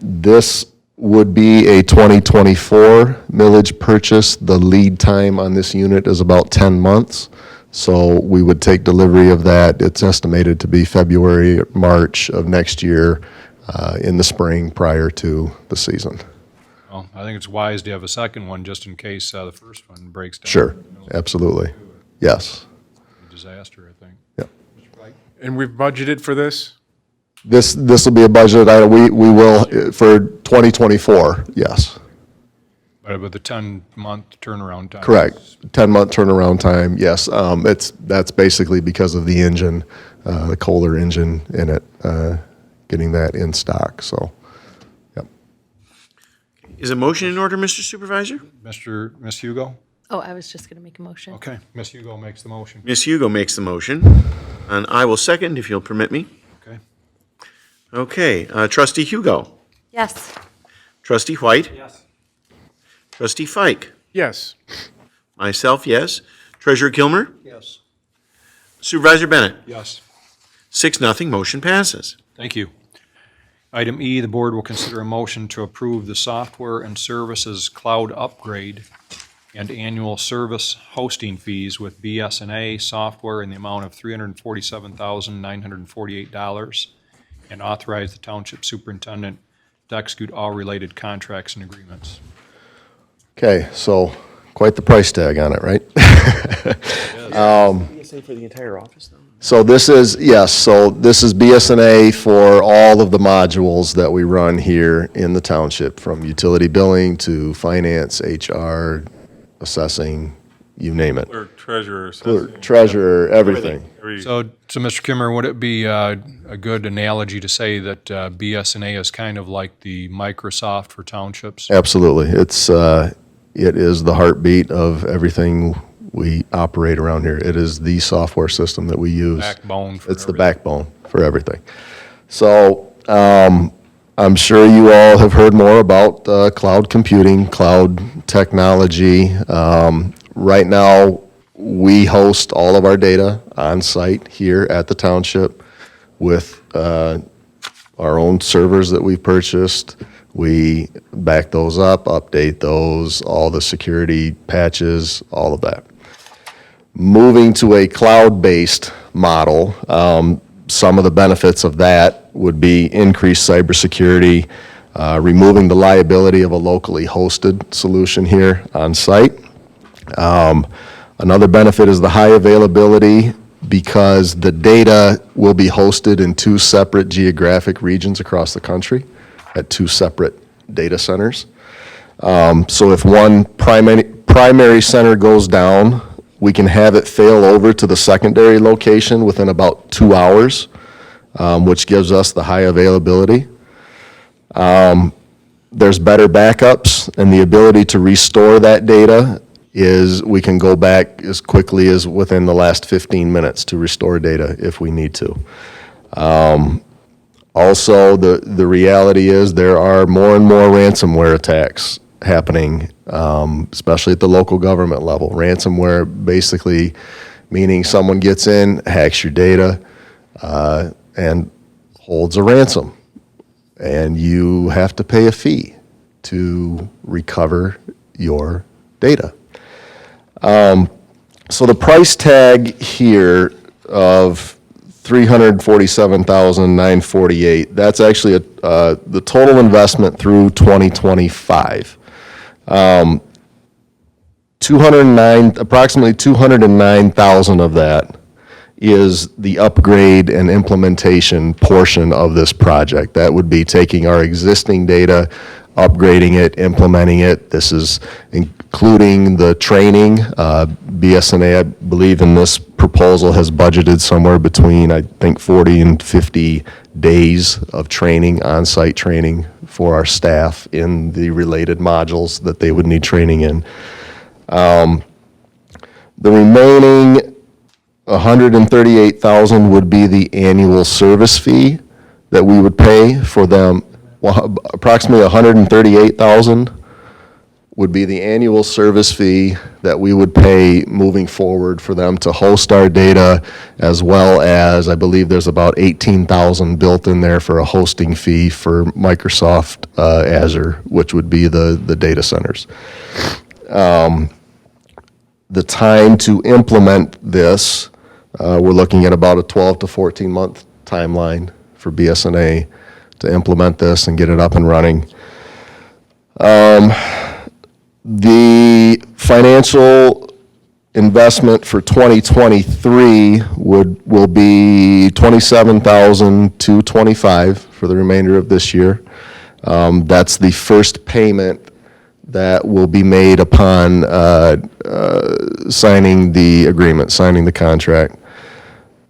This would be a 2024 millage purchase. The lead time on this unit is about 10 months. So we would take delivery of that. It's estimated to be February, March of next year in the spring prior to the season. Well, I think it's wise to have a second one just in case the first one breaks down. Sure, absolutely. Yes. Disaster, I think. Yep. And we've budgeted for this? This will be a budget item. We will, for 2024, yes. But with the 10-month turnaround time. Correct. 10-month turnaround time, yes. That's basically because of the engine, the Kohler engine in it, getting that in stock, so, yep. Is a motion in order, Mr. Supervisor? Miss Hugo? Oh, I was just going to make a motion. Okay, Miss Hugo makes the motion. Ms. Hugo makes the motion, and I will second if you'll permit me. Okay. Okay, Trustee Hugo. Yes. Trustee White. Yes. Trustee Fike. Yes. Myself, yes. Treasurer Kilmer. Yes. Supervisor Bennett. Yes. 6-0, motion passes. Thank you. Item E, the board will consider a motion to approve the software and services cloud upgrade and annual service hosting fees with BS&A software in the amount of $347,948 and authorize the township superintendent to execute all related contracts and agreements. Okay, so quite the price tag on it, right? BSA for the entire office, though? So this is, yes, so this is BS&A for all of the modules that we run here in the township, from utility billing to finance, HR, assessing, you name it. Clerk, treasurer. Clerk, treasurer, everything. So Mr. Kimmer, would it be a good analogy to say that BS&A is kind of like the Microsoft for townships? Absolutely. It is the heartbeat of everything we operate around here. It is the software system that we use. Backbone for It's the everything. backbone for everything. So I'm sure you all have heard more about cloud computing, cloud technology. Right now, We host all of our data on site here at the township with our own servers that we've purchased. We back those up, update those, all the security patches, all of that. Moving to a cloud-based model, some of the benefits of that would be increased cybersecurity, removing the liability of a locally hosted solution here on site. Another benefit is the high availability because the data will be hosted in 2 separate geographic regions across the country at 2 separate data centers. So if one primary center goes down, we can have it fail over to the secondary location within about 2 hours, which gives us the high availability. There's better backups, and the ability to restore that data is we can go back as quickly as within the last 15 minutes to restore data if we need to. Also, the reality is there are more and more ransomware attacks happening, especially at the local government level. Ransomware basically meaning someone gets in, hacks your data, and holds a ransom. And you have to pay a fee to recover your data. So the price tag here of $347,948, that's actually the total investment through 2025. Approximately $209,000 of that is the upgrade and implementation portion of this project. That would be taking our existing data, upgrading it, implementing it. This is including the training. BSNA, I believe in this proposal, has budgeted somewhere between, I think, 40 and 50 days of training, on-site training for our staff in the related modules that they would need training in. The remaining $138,000 would be the annual service fee that we would pay for them. Well, approximately $138,000 would be the annual service fee that we would pay moving forward for them to host our data, as well as, I believe there's about $18,000 built in there for a hosting fee for Microsoft Azure, which would be the data centers. The time to implement this, we're looking at about a 12 to 14 month timeline for BSNA to implement this and get it up and running. The financial investment for 2023 will be $27,225 for the remainder of this year. That's the first payment that will be made upon signing the agreement, signing the contract.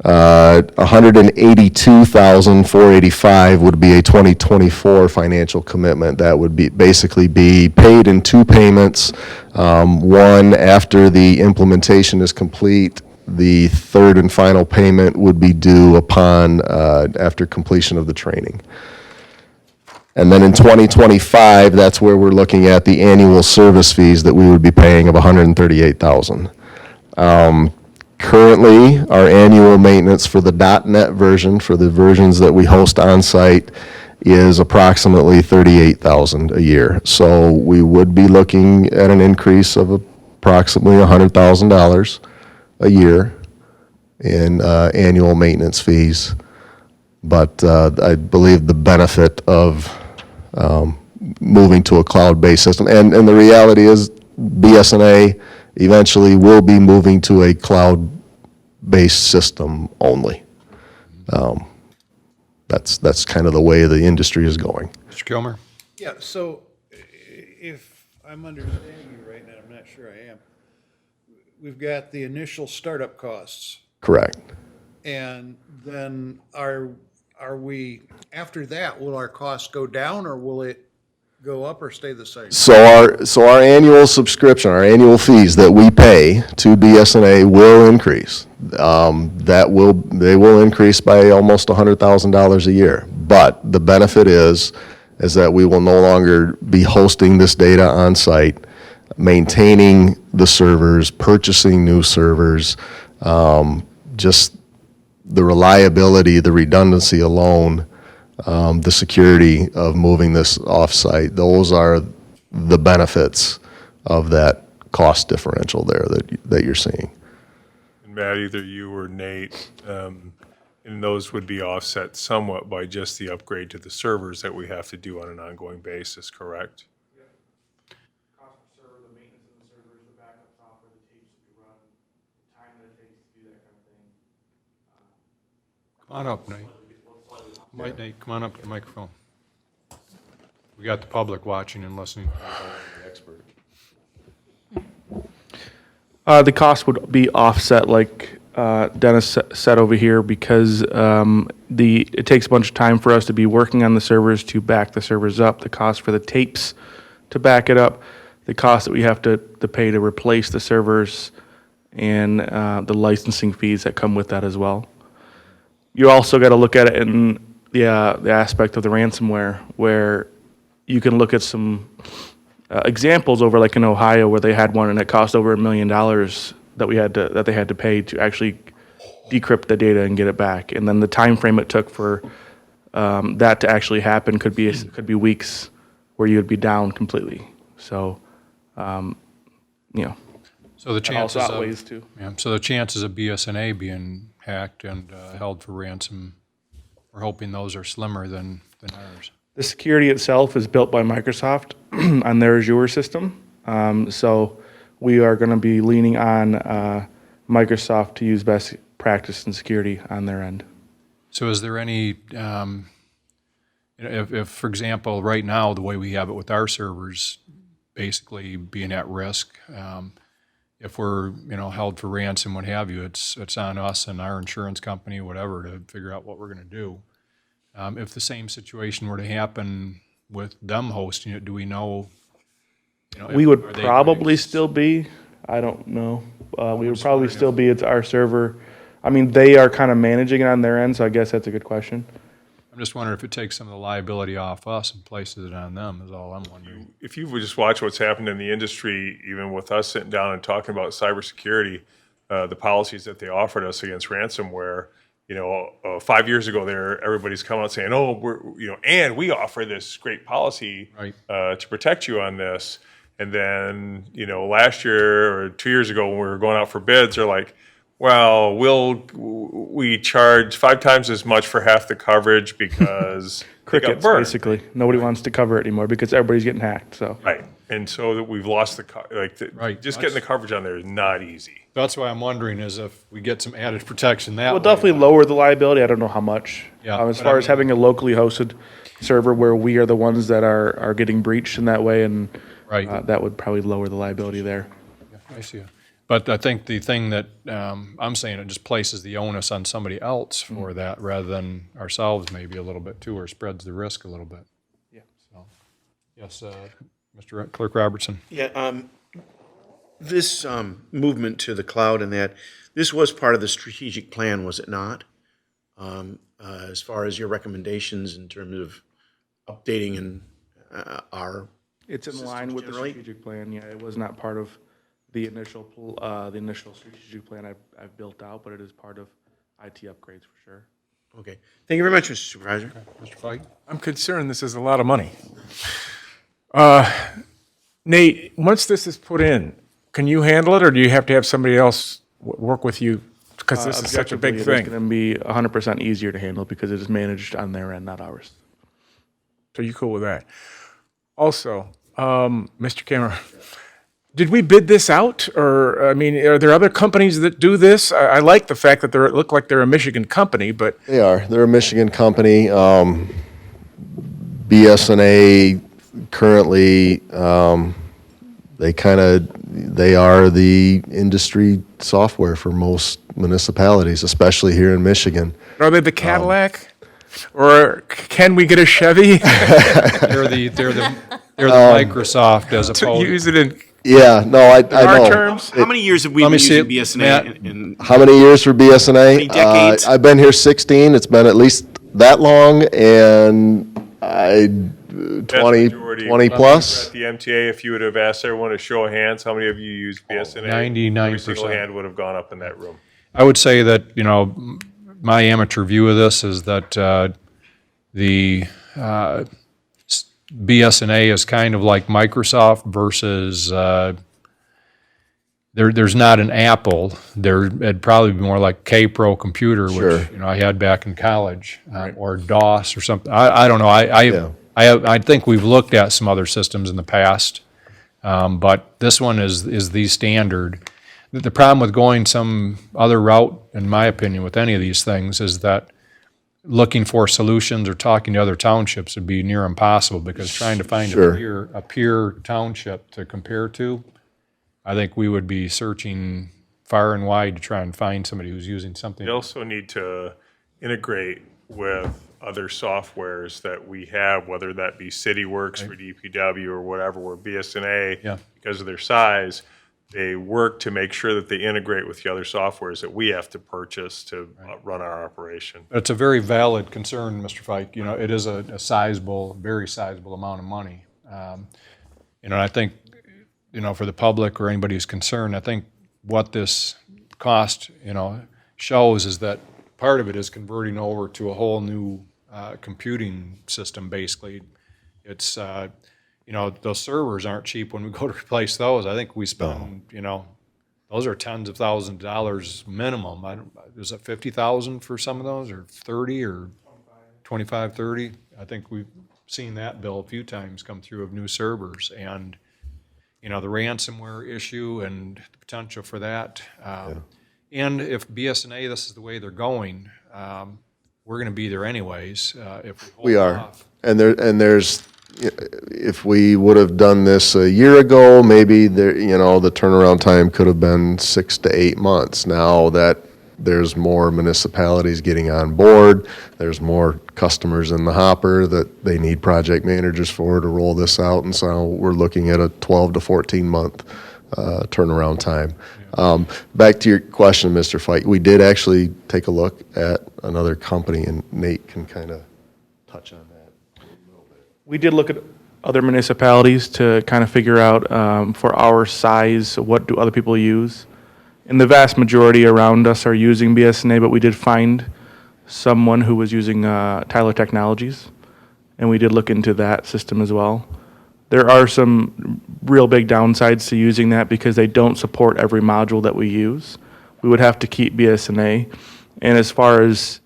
$182,485 would be a 2024 financial commitment. That would be basically be paid in 2 payments. One after the implementation is complete. The third and final payment would be due upon after completion of the training. And then in 2025, that's where we're looking at the annual service fees that we would be paying of $138,000. Currently, our annual maintenance for the .NET version, for the versions that we host on site, is approximately $38,000 a year. So we would be looking at an increase of approximately $100,000 a year in annual maintenance fees. But I believe the benefit of moving to a cloud-based system, and the reality is BSNA eventually will be moving to a cloud-based system only. That's kind of the way the industry is going. Mr. Kilmer? Yeah, so if I'm understanding you right now, I'm not sure I am, we've got the initial startup costs. Correct. And then are we, after that, will our costs go down or will it go up or stay the same? So our annual subscription, our annual fees that we pay to BSNA will increase. They will increase by almost $100,000 a year. But the benefit is that we will no longer be hosting this data on site. maintaining the servers, purchasing new servers, just the reliability, the redundancy alone, the security of moving this off-site, those are the benefits of that cost differential there that you're seeing. And Matt, either you or Nate, and those would be offset somewhat by just the upgrade to the servers that we have to do on an ongoing basis, correct? Cost per server, the maintenance of the servers, the backup software, the tapes that we run, the time that it takes to do that kind of thing. Come on up, Nate. Nate, come on up to the microphone. We got the public watching and listening. The cost would be offset, like Dennis said over here, because it takes a bunch of time for us to be working on the servers to back the servers up. The cost for the tapes to back it up, the cost that we have to pay to replace the servers, and the licensing fees that come with that as well. You also got to look at it in the aspect of the ransomware, where you can look at some examples over, like in Ohio, where they had one and it cost over $1 million that they had to pay to actually decrypt the data and get it back. And then the time frame it took for that to actually happen could be weeks, where you would be down completely. So, So the chances also outweighs too. So the chances of BSNA being hacked and held for ransom, we're hoping those are slimmer than ours. The security itself is built by Microsoft on their Azure system. So we are going to be leaning on Microsoft to use best practice in security on their end. So is there any, if, for example, right now, the way we have it with our servers basically being at risk, if we're, held for ransom, what have you, it's on us and our insurance company, whatever, to figure out what we're going to do. If the same situation were to happen with them hosting it, do we know? We would probably still be, I don't know. We would probably still be, it's our server. I mean, they are kind of managing it on their end, so I guess that's a good question. I'm just wondering if it takes some of the liability off us and places it on them, is all I'm wondering. If you would just watch what's happened in the industry, even with us sitting down and talking about cybersecurity, the policies that they offered us against ransomware, 5 years ago, everybody's coming out saying, and we offer this great policy to protect you on this. And then, last year or 2 years ago when we were going out for bids, they're like, well, we charge 5 times as much for half the coverage because Crickets, basically. Nobody wants to cover it anymore because everybody's getting hacked. So right, and so that we've lost just getting the coverage on there is not easy. That's why I'm wondering is if we get some added protection that we'll way. definitely lower the liability. I don't know how much. Yeah, as far as having a locally hosted server where we are the ones that are getting breached in that way, and that would probably lower the liability there. Yeah, I see it. But I think the thing that I'm saying, it just places the onus on somebody else for that rather than ourselves maybe a little bit too, or spreads the risk a little bit. Yeah. So, yes, Mr. Clerk Robertson. Yeah, this movement to the cloud and that, this was part of the strategic plan, was it not? As far as your recommendations in terms of updating and our It's in line with the strategic plan. Yeah, it was not part of the initial strategic plan I've built out, but it is part of IT upgrades for sure. Okay. Thank you very much, Mr. Supervisor. Mr. Fike? I'm concerned this is a lot of money. Nate, once this is put in, can you handle it, or do you have to have somebody else work with you? Because this is such a big Objectively, thing. It's going to be 100% easier to handle because it is managed on their end, not ours. So you cool with that? Also, Mr. Cameron, did we bid this out? Or, are there other companies that do this? I like the fact that they look like they're a Michigan company, but... They are. They're a Michigan company. BSNA currently, they are the industry software for most municipalities, especially here in Michigan. Are they the Cadillac? Or can we get a Chevy? They're the Microsoft as opposed to use it in... Yeah, no, I know. Terms? How many years have we been using BSNA? How many years for BSNA? How many decades? I've been here 16. It's been at least that long, and Vast 20, majority. 20 plus? At the MTA, if you would have asked everyone a show of hands, how many of you use BSNA? 99%. Every single hand would have gone up in that room. I would say that, my amateur view of this is that the BSNA is kind of like Microsoft versus, there's not an Apple. It'd probably be more like K-Pro Computer, Sure. which, I had back in college, or DOS or something. I don't know. I think we've looked at some other systems in the past, but this one is the standard. The problem with going some other route, in my opinion, with any of these things is that looking for solutions or talking to other townships would be near impossible, because trying to find Sure. a peer township to compare to, I think we would be searching far and wide to try and find somebody who's using something. You also need to integrate with other softwares that we have, whether that be CityWorks for DPW or whatever, where BSNA, Yeah. because of their size, they work to make sure that they integrate with the other softwares that we have to purchase to run our operation. It's a very valid concern, Mr. Fike. It is a sizable, very sizable amount of money. I think, for the public or anybody who's concerned, I think what this cost, shows is that part of it is converting over to a whole new computing system, basically. It's, those servers aren't cheap when we go to replace those. I think we spend, those are tens of thousands of dollars minimum. Is it 50,000 for some of those, or 30, or 25, 30? I think we've seen that bill a few times come through of new servers, and the ransomware issue and the potential for that. And if BSNA, this is the way they're going, we're going to be there anyways. If we We hold are. off. And there's, if we would have done this a year ago, maybe the turnaround time could have been 6 to 8 months. Now that there's more municipalities getting on board, there's more customers in the hopper that they need project managers for to roll this out, and so we're looking at a 12 to 14 month turnaround time. Back to your question, Mr. Fike, we did actually take a look at another company, and Nate can kind of touch on that. We did look at other municipalities to kind of figure out, for our size, what do other people use. And the vast majority around us are using BSNA, but we did find someone who was using Tyler Technologies, and we did look into that system as well. There are some real big downsides to using that because they don't support every module that we use. We would have to keep BSNA. And as far as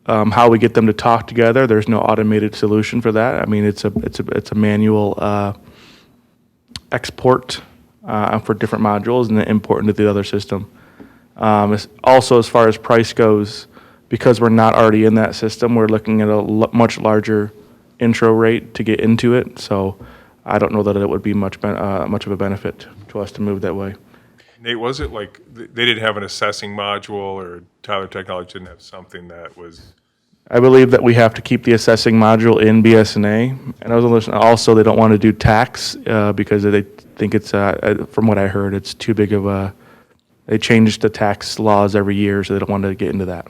how we get them to talk together, there's no automated solution for that. I mean, it's a manual export for different modules and then import into the other system. Also, as far as price goes, because we're not already in that system, we're looking at a much larger intro rate to get into it. So I don't know that it would be much of a benefit to us to move that way. Nate, was it like they didn't have an assessing module, or Tyler Technology didn't have something that was? I believe that we have to keep the assessing module in BSNA, and also they don't want to do tax because they think it's, from what I heard, it's too big of a. They change the tax laws every year, so they don't want to get into that.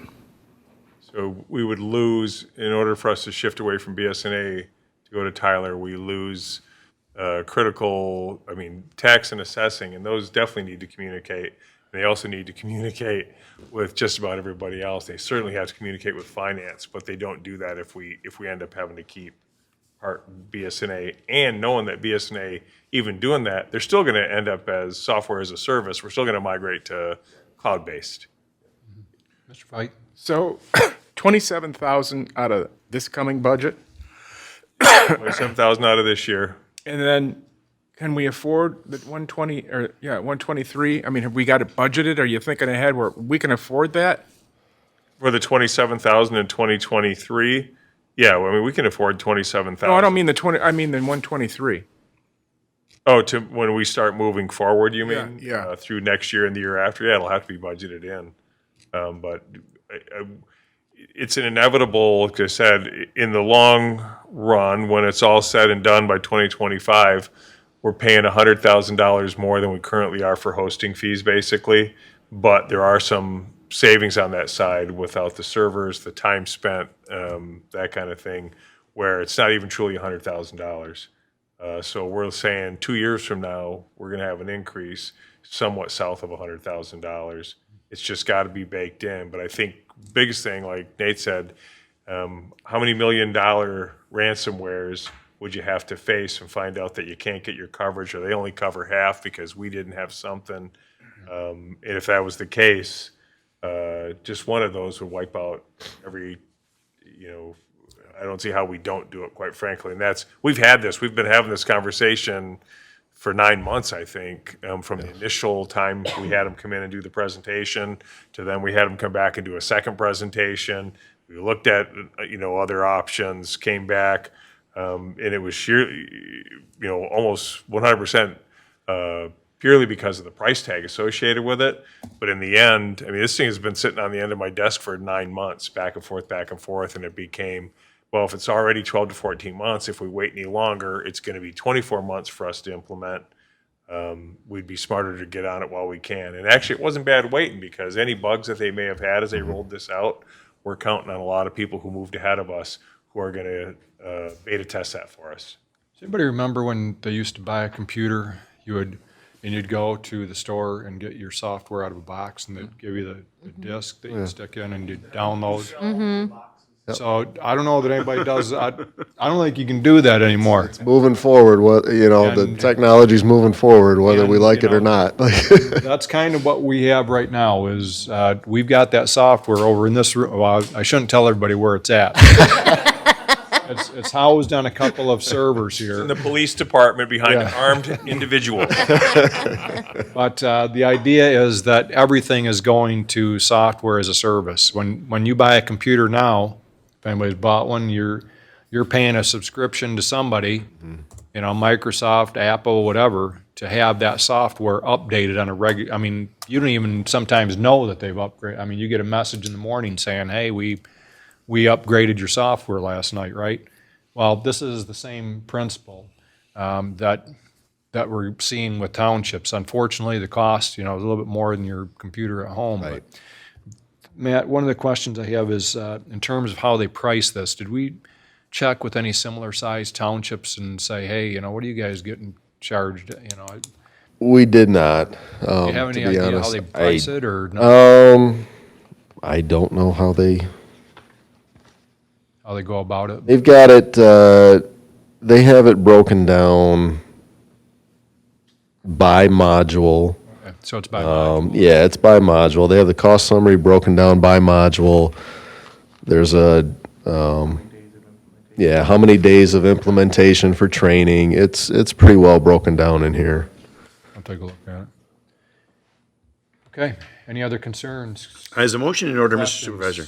So we would lose, in order for us to shift away from BSNA to go to Tyler, we lose critical, tax and assessing, and those definitely need to communicate. They also need to communicate with just about everybody else. They certainly have to communicate with finance, but they don't do that if we end up having to keep part BSNA. And knowing that BSNA, even doing that, they're still going to end up as software as a service. We're still going to migrate to cloud-based. Mr. Fike? So 27,000 out of this coming budget, 27,000 out of this year. and then can we afford the 120 or 123? I mean, have we got it budgeted? Are you thinking ahead where we can afford that? For the 27,000 in 2023, yeah, we can afford 27,000. No, I don't mean the 20. I mean the 123. Oh, to when we start moving forward, you mean? Yeah. Through next year and the year after? Yeah, it'll have to be budgeted in. But it's an inevitable, like I said, in the long run, when it's all said and done by 2025, we're paying $100,000 more than we currently are for hosting fees, basically. But there are some savings on that side without the servers, the time spent, that kind of thing. where it's not even truly $100,000. So we're saying 2 years from now, we're going to have an increase somewhat south of $100,000. It's just got to be baked in. But I think biggest thing, like Nate said, how many $1 million ransomwares would you have to face and find out that you can't get your coverage, or they only cover half because we didn't have something? And if that was the case, just one of those would wipe out every, I don't see how we don't do it, quite frankly. And we've been having this conversation for 9 months, I think, from the initial time we had them come in and do the presentation to then we had them come back and do a second presentation. We looked at, other options, came back, and it was sheer, almost 100% purely because of the price tag associated with it. But in the end, this thing has been sitting on the end of my desk for 9 months, back and forth, and it became, well, if it's already 12 to 14 months, if we wait any longer, it's going to be 24 months for us to implement. We'd be smarter to get on it while we can. And actually, it wasn't bad waiting, because any bugs that they may have had as they rolled this out, we're counting on a lot of people who moved ahead of us who are going to beta test that for us. Does anybody remember when they used to buy a computer, you'd go to the store and get your software out of a box, and they'd give you the disk that you'd stick in and you'd download? So I don't know that anybody does, I don't think you can do that anymore. It's moving forward, the technology's moving forward, whether we like it or not. That's kind of what we have right now is, we've got that software over in this room. Well, I shouldn't tell everybody where it's at. It's housed on a couple of servers here. In the police department behind an armed individual. But the idea is that everything is going to software as a service. When you buy a computer now, if anybody's bought one, you're paying a subscription to somebody, Microsoft, Apple, whatever, to have that software updated on a regular. You don't even sometimes know that they've upgraded. You get a message in the morning saying, "Hey, we upgraded your software last night," right? Well, this is the same principle that we're seeing with townships. Unfortunately, the cost, is a little bit more than your computer at home. Right. But Matt, one of the questions I have is in terms of how they price this, did we check with any similar sized townships and say, hey, what are you guys getting charged? We did not. Do you have any idea how they price it or no? I don't know how they go about it. They've got it, they have it broken down by module. Okay, so it's by module. Yeah, it's by module. They have the cost summary broken down by module. There's how many days of implementation for training. It's pretty well broken down in here. I'll take a look at it. Okay, any other concerns? Is a motion in order, Mr. Questions? Supervisor?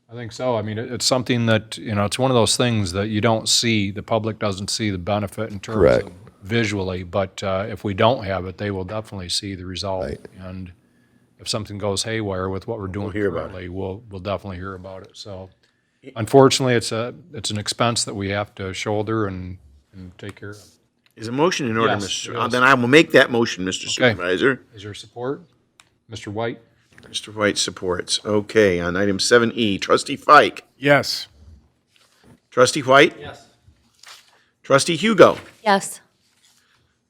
I think so. It's something that, it's one of those things that you don't see, the public doesn't see the benefit in terms Correct. of visually, but if we don't have it, they will definitely see the result. Right. And if something goes haywire with what we're doing hear about currently, we'll definitely hear about it. So unfortunately, it's an expense that we have to shoulder and take care of. Is a motion in order, Yes, Mr. yes. Then I will make that motion, Mr. Okay. Supervisor. Is there support? Mr. White? Mr. White supports. Okay, on item 7E, Trustee Fike. Yes. Trustee White? Yes. Trustee Hugo? Yes.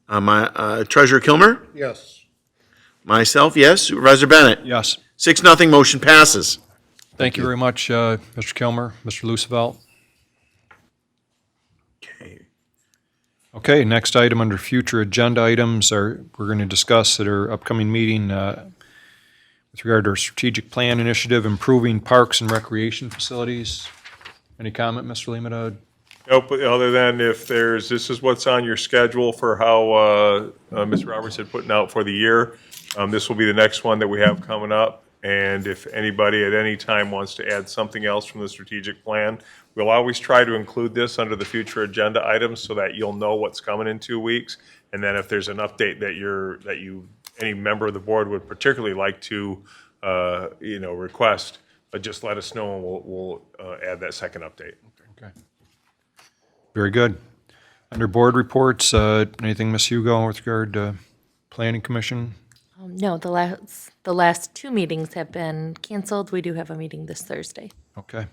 Treasurer Kilmer? Yes. Myself, yes. Supervisor Bennett? Yes. 6-0, motion passes. Thank you very much, Mr. Kilmer, Mr. Lucevelt. Okay. Okay, next item under future agenda items we're going to discuss at our upcoming meeting with regard to our strategic plan initiative, improving parks and recreation facilities. Any comment, Mr. Limita? Nope, other than this is what's on your schedule for how Ms. Roberts had putting out for the year. This will be the next one that we have coming up. And if anybody at any time wants to add something else from the strategic plan, we'll always try to include this under the future agenda items so that you'll know what's coming in 2 weeks. And then if there's an update that any member of the board would particularly like to, request, just let us know and we'll add that second update. Okay. Very good. Under board reports, anything, Ms. Hugo, with regard to Planning Commission? No, the last two meetings have been canceled. We do have a meeting this Thursday. Okay,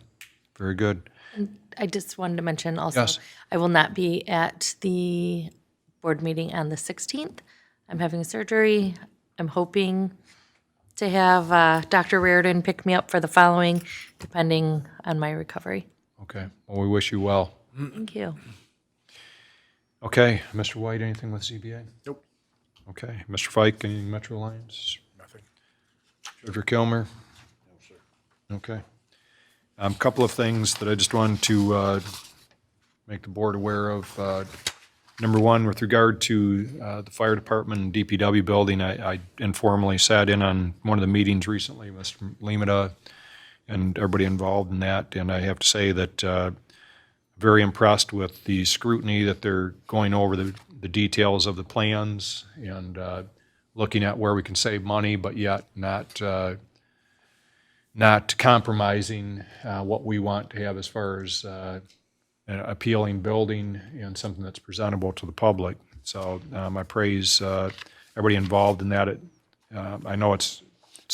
very good. I just wanted to mention also, Yes. I will not be at the board meeting on the 16th. I'm having surgery. I'm hoping to have Dr. Reardon pick me up for the following, depending on my recovery. Okay, well, we wish you well. Thank you. Okay, Mr. White, anything with ZBA? Nope. Okay, Mr. Fike, any Metro Alliance? Nothing. Treasurer Kilmer? No, sir. Okay. Couple of things that I just wanted to make the board aware of. Number one, with regard to the fire department and DPW building, I informally sat in on one of the meetings recently, Mr. Limita, and everybody involved in that, and I have to say that very impressed with the scrutiny that they're going over the details of the plans and looking at where we can save money, but yet not compromising what we want to have as far as an appealing building and something that's presentable to the public. So I praise everybody involved in that. I know it's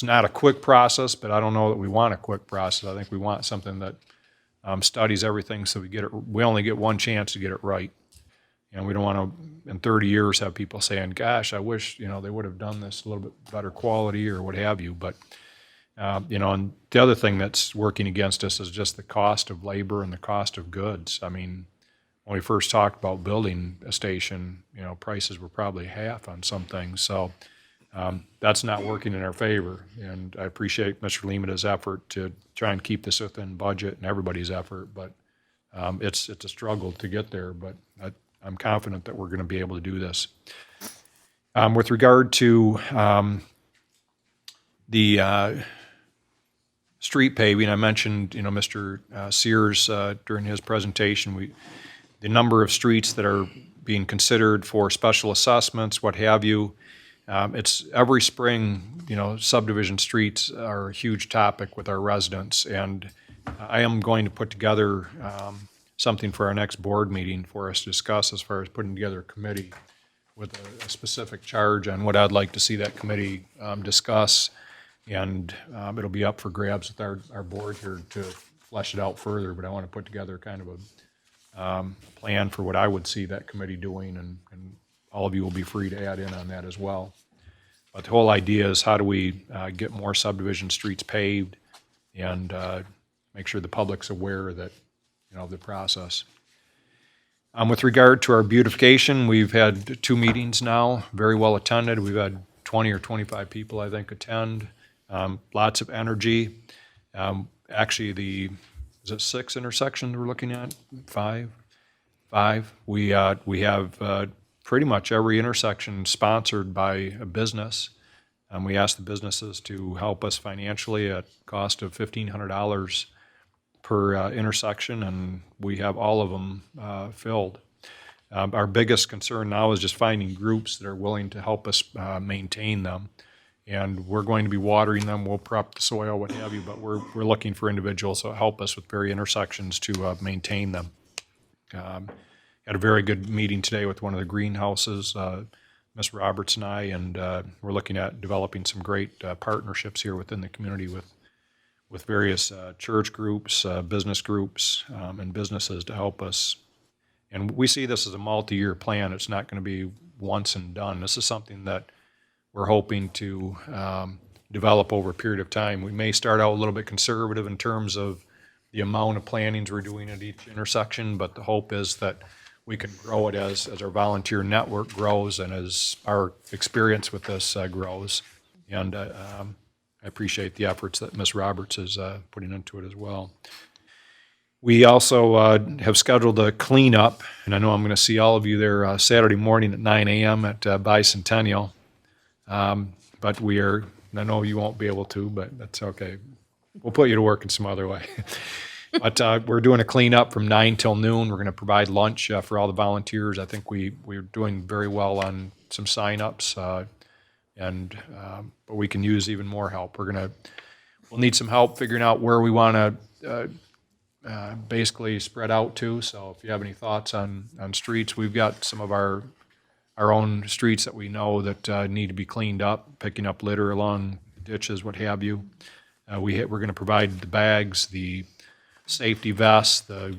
not a quick process, but I don't know that we want a quick process. I think we want something that studies everything so we only get one chance to get it right. And we don't want to, in 30 years, have people saying, gosh, I wish, they would have done this a little bit better quality or what have you. But, and the other thing that's working against us is just the cost of labor and the cost of goods. I mean, when we first talked about building a station, prices were probably half on some things. So that's not working in our favor. And I appreciate Mr. Limita's effort to try and keep this within budget and everybody's effort. But it's a struggle to get there. But I'm confident that we're going to be able to do this. With regard to the street paving, I mentioned, Mr. Sears during his presentation, the number of streets that are being considered for special assessments, what have you. It's every spring, subdivision streets are a huge topic with our residents, and I am going to put together something for our next board meeting for us to discuss as far as putting together a committee with a specific charge on what I'd like to see that committee discuss. And it'll be up for grabs with our board here to flesh it out further, but I want to put together kind of a plan for what I would see that committee doing, and all of you will be free to add in on that as well. But the whole idea is how do we get more subdivision streets paved and make sure the public's aware that, the process. With regard to our beautification, we've had 2 meetings now, very well attended. We've had 20 or 25 people, I think, attend. Lots of energy. Actually, is it 6 intersections we're looking at? 5? 5. We have pretty much every intersection sponsored by a business. We asked the businesses to help us financially at cost of $1,500 per intersection, and we have all of them filled. Our biggest concern now is just finding groups that are willing to help us maintain them. And we're going to be watering them, we'll prep the soil, what have you, but we're looking for individuals to help us with various intersections to maintain them. Had a very good meeting today with one of the greenhouses, Ms. Roberts and I, and we're looking at developing some great partnerships here within the community with various church groups, business groups, and businesses to help us. And we see this as a multi-year plan. It's not going to be once and done. This is something that we're hoping to develop over a period of time. We may start out a little bit conservative in terms of the amount of plantings we're doing at each intersection, but the hope is that we can grow it as our volunteer network grows and as our experience with this grows. And I appreciate the efforts that Ms. Roberts is putting into it as well. We also have scheduled a cleanup, and I know I'm going to see all of you there Saturday morning at 9 a.m. at Bicentennial. But I know you won't be able to, but that's okay. We'll put you to work in some other way. But we're doing a cleanup from 9 till noon. We're going to provide lunch for all the volunteers. I think we're doing very well on some sign-ups, but we can use even more help. We'll need some help figuring out where we want to basically spread out to. So if you have any thoughts on streets, we've got some of our own streets that we know that need to be cleaned up, picking up litter along ditches, what have you. We're going to provide the bags, the safety vests, the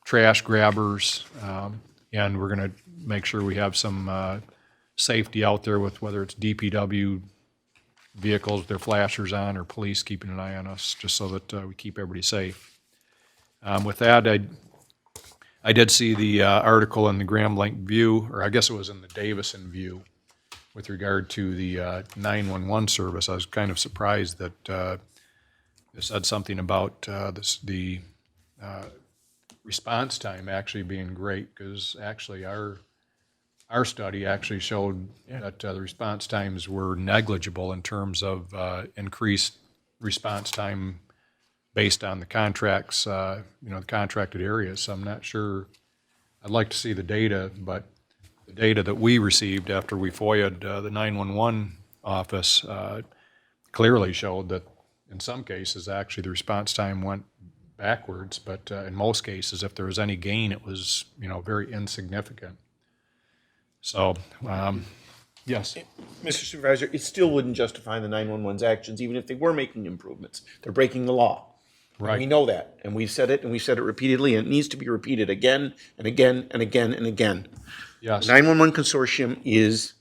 trash grabbers, and we're going to make sure we have some safety out there with whether it's DPW vehicles with their flashers on or police keeping an eye on us, just so that we keep everybody safe. With that, I did see the article in the Grand Blanc View, or I guess it was in the Davison View, with regard to the 911 service. I was kind of surprised that it said something about the response time actually being great, because actually our study actually showed that the response times were negligible in terms of increased response time based on the contracts, the contracted areas. So I'm not sure. I'd like to see the data, but the data that we received after we FOIA'd the 911 office clearly showed that in some cases, actually, the response time went backwards, but in most cases, if there was any gain, it was, very insignificant. So, yes. Mr. Supervisor, it still wouldn't justify the 911's actions, even if they were making improvements. They're breaking the law. Right. We know that, and we've said it repeatedly, and it needs to be repeated again and again and again and again. Yes. The 911 consortium is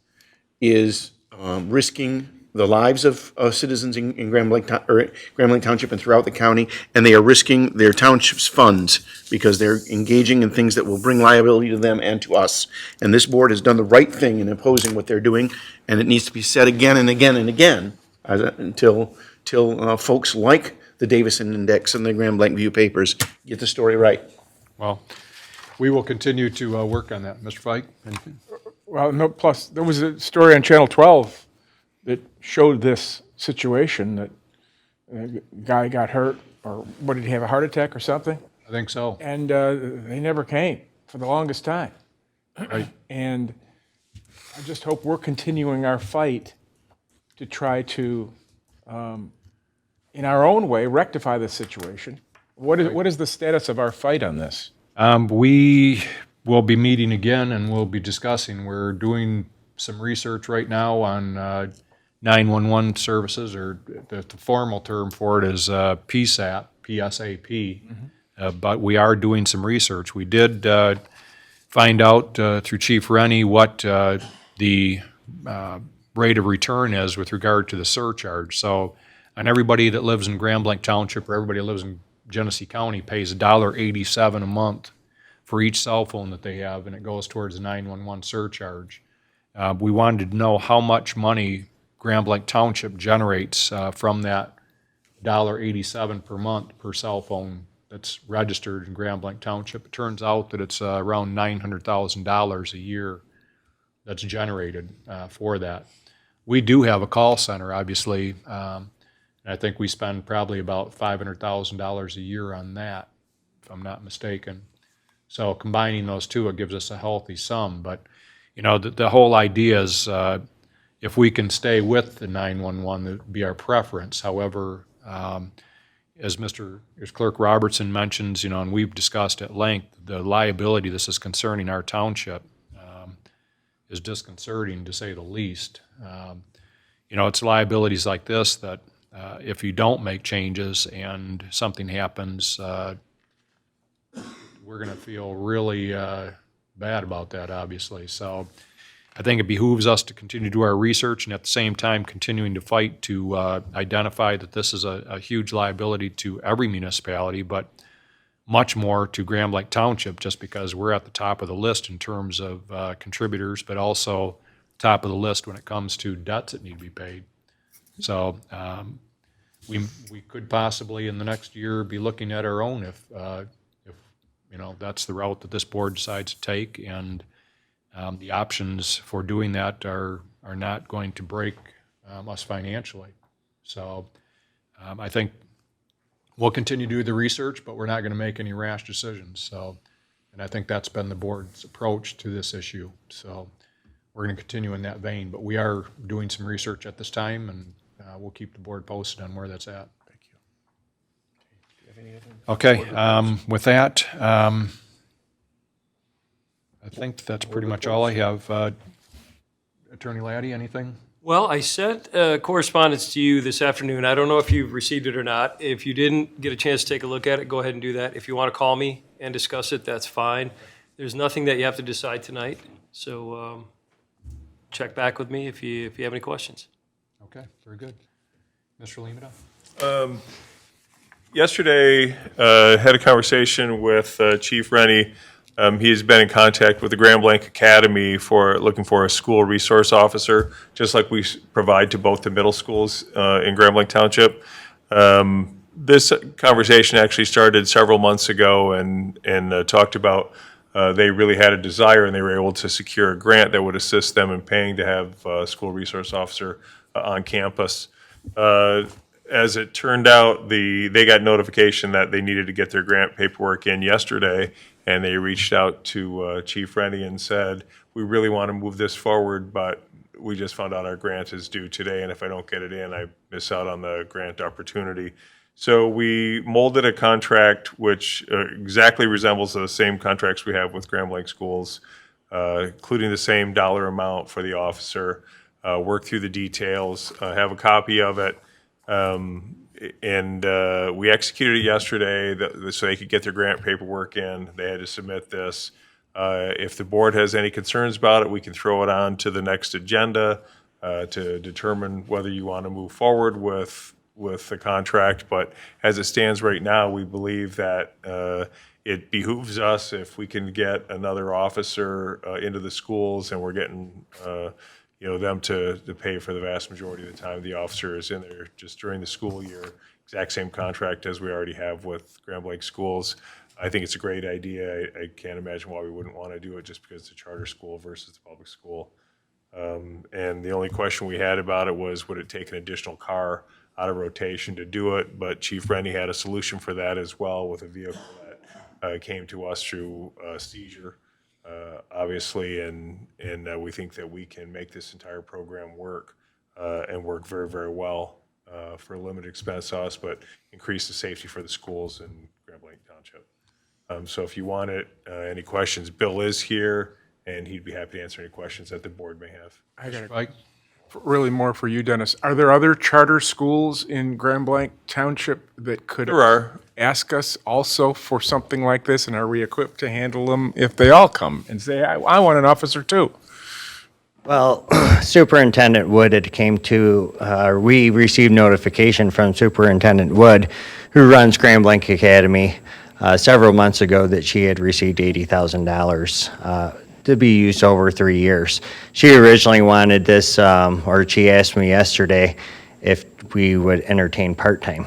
risking the lives of citizens in Grand Blanc Township and throughout the county, and they are risking their township's funds because they're engaging in things that will bring liability to them and to us. And this board has done the right thing in opposing what they're doing, and it needs to be said again and again and again until folks like the Davison Index and the Grand Blanc View papers get the story right. Well, we will continue to work on that. Mr. Fike? Anything? Well, no, plus, there was a story on Channel 12 that showed this situation, that a guy got hurt, or what, did he have a heart attack or something? I think so. And they never came for the longest time. Right. And I just hope we're continuing our fight to try to, in our own way, rectify this situation. What is the status of our fight on this? We will be meeting again and we'll be discussing. We're doing some research right now on 911 services, or the formal term for it is PSAP, P-S-A-P. But we are doing some research. We did find out through Chief Rennie what the rate of return is with regard to the surcharge. So, and everybody that lives in Grand Blanc Township, or everybody that lives in Genesee County, pays $1.87 a month for each cell phone that they have, and it goes towards the 911 surcharge. We wanted to know how much money Grand Blanc Township generates from that $1.87 per month per cell phone that's registered in Grand Blanc Township. It turns out that it's around $900,000 a year that's generated for that. We do have a call center, obviously. I think we spend probably about $500,000 a year on that, if I'm not mistaken. So combining those two, it gives us a healthy sum. But, the whole idea is if we can stay with the 911, that would be our preference. However, as Clerk Robertson mentions, and we've discussed at length, the liability this is concerning our township is disconcerting, to say the least. It's liabilities like this that if you don't make changes and something happens, we're going to feel really bad about that, obviously. So I think it behooves us to continue to do our research and at the same time continuing to fight to identify that this is a huge liability to every municipality, but much more to Grand Blanc Township, just because we're at the top of the list in terms of contributors, but also top of the list when it comes to debts that need to be paid. So we could possibly in the next year be looking at our own if that's the route that this board decides to take, and the options for doing that are not going to break us financially. So I think we'll continue to do the research, but we're not going to make any rash decisions. So, and I think that's been the board's approach to this issue. So we're going to continue in that vein, but we are doing some research at this time, and we'll keep the board posted on where that's at. Thank you. Do you have any other? Okay, with that, I think that's pretty much all I have. Attorney Laddie, anything? Well, I sent correspondence to you this afternoon. I don't know if you've received it or not. If you didn't get a chance to take a look at it, go ahead and do that. If you want to call me and discuss it, that's fine. There's nothing that you have to decide tonight, so check back with me if you have any questions. Okay, very good. Mr. Lemata? Yesterday, had a conversation with Chief Rennie. He's been in contact with the Grand Blanc Academy looking for a school resource officer, just like we provide to both the middle schools in Grand Blanc Township. This conversation actually started several months ago and talked about they really had a desire and they were able to secure a grant that would assist them in paying to have a school resource officer on campus. As it turned out, they got notification that they needed to get their grant paperwork in yesterday, and they reached out to Chief Rennie and said, we really want to move this forward, but we just found out our grant is due today, and if I don't get it in, I miss out on the grant opportunity. So we molded a contract which exactly resembles the same contracts we have with Grand Blanc schools, including the same dollar amount for the officer, work through the details, have a copy of it. And we executed it yesterday so they could get their grant paperwork in. They had to submit this. If the board has any concerns about it, we can throw it on to the next agenda to determine whether you want to move forward with the contract. But as it stands right now, we believe that it behooves us if we can get another officer into the schools, and we're getting them to pay for the vast majority of the time the officer is in there just during the school year. Exact same contract as we already have with Grand Blanc schools. I think it's a great idea. I can't imagine why we wouldn't want to do it just because it's a charter school versus the public school. And the only question we had about it was, would it take an additional car out of rotation to do it? But Chief Rennie had a solution for that as well with a vehicle that came to us through seizure. Obviously, and we think that we can make this entire program work and work very, very well for a limited expense to us, but increase the safety for the schools in Grand Blanc Township. So if you want any questions, Bill is here, and he'd be happy to answer any questions that the board may have. I got really more for you, Dennis. Are there other charter schools in Grand Blanc Township that could ask us also for something like this, and are we equipped to handle them if they all come and say, I want an officer too? Well, Superintendent Wood had came to, we received notification from Superintendent Wood, who runs Grand Blanc Academy, several months ago that she had received $80,000 to be used over 3 years. She originally wanted this, or she asked me yesterday if we would entertain part-time.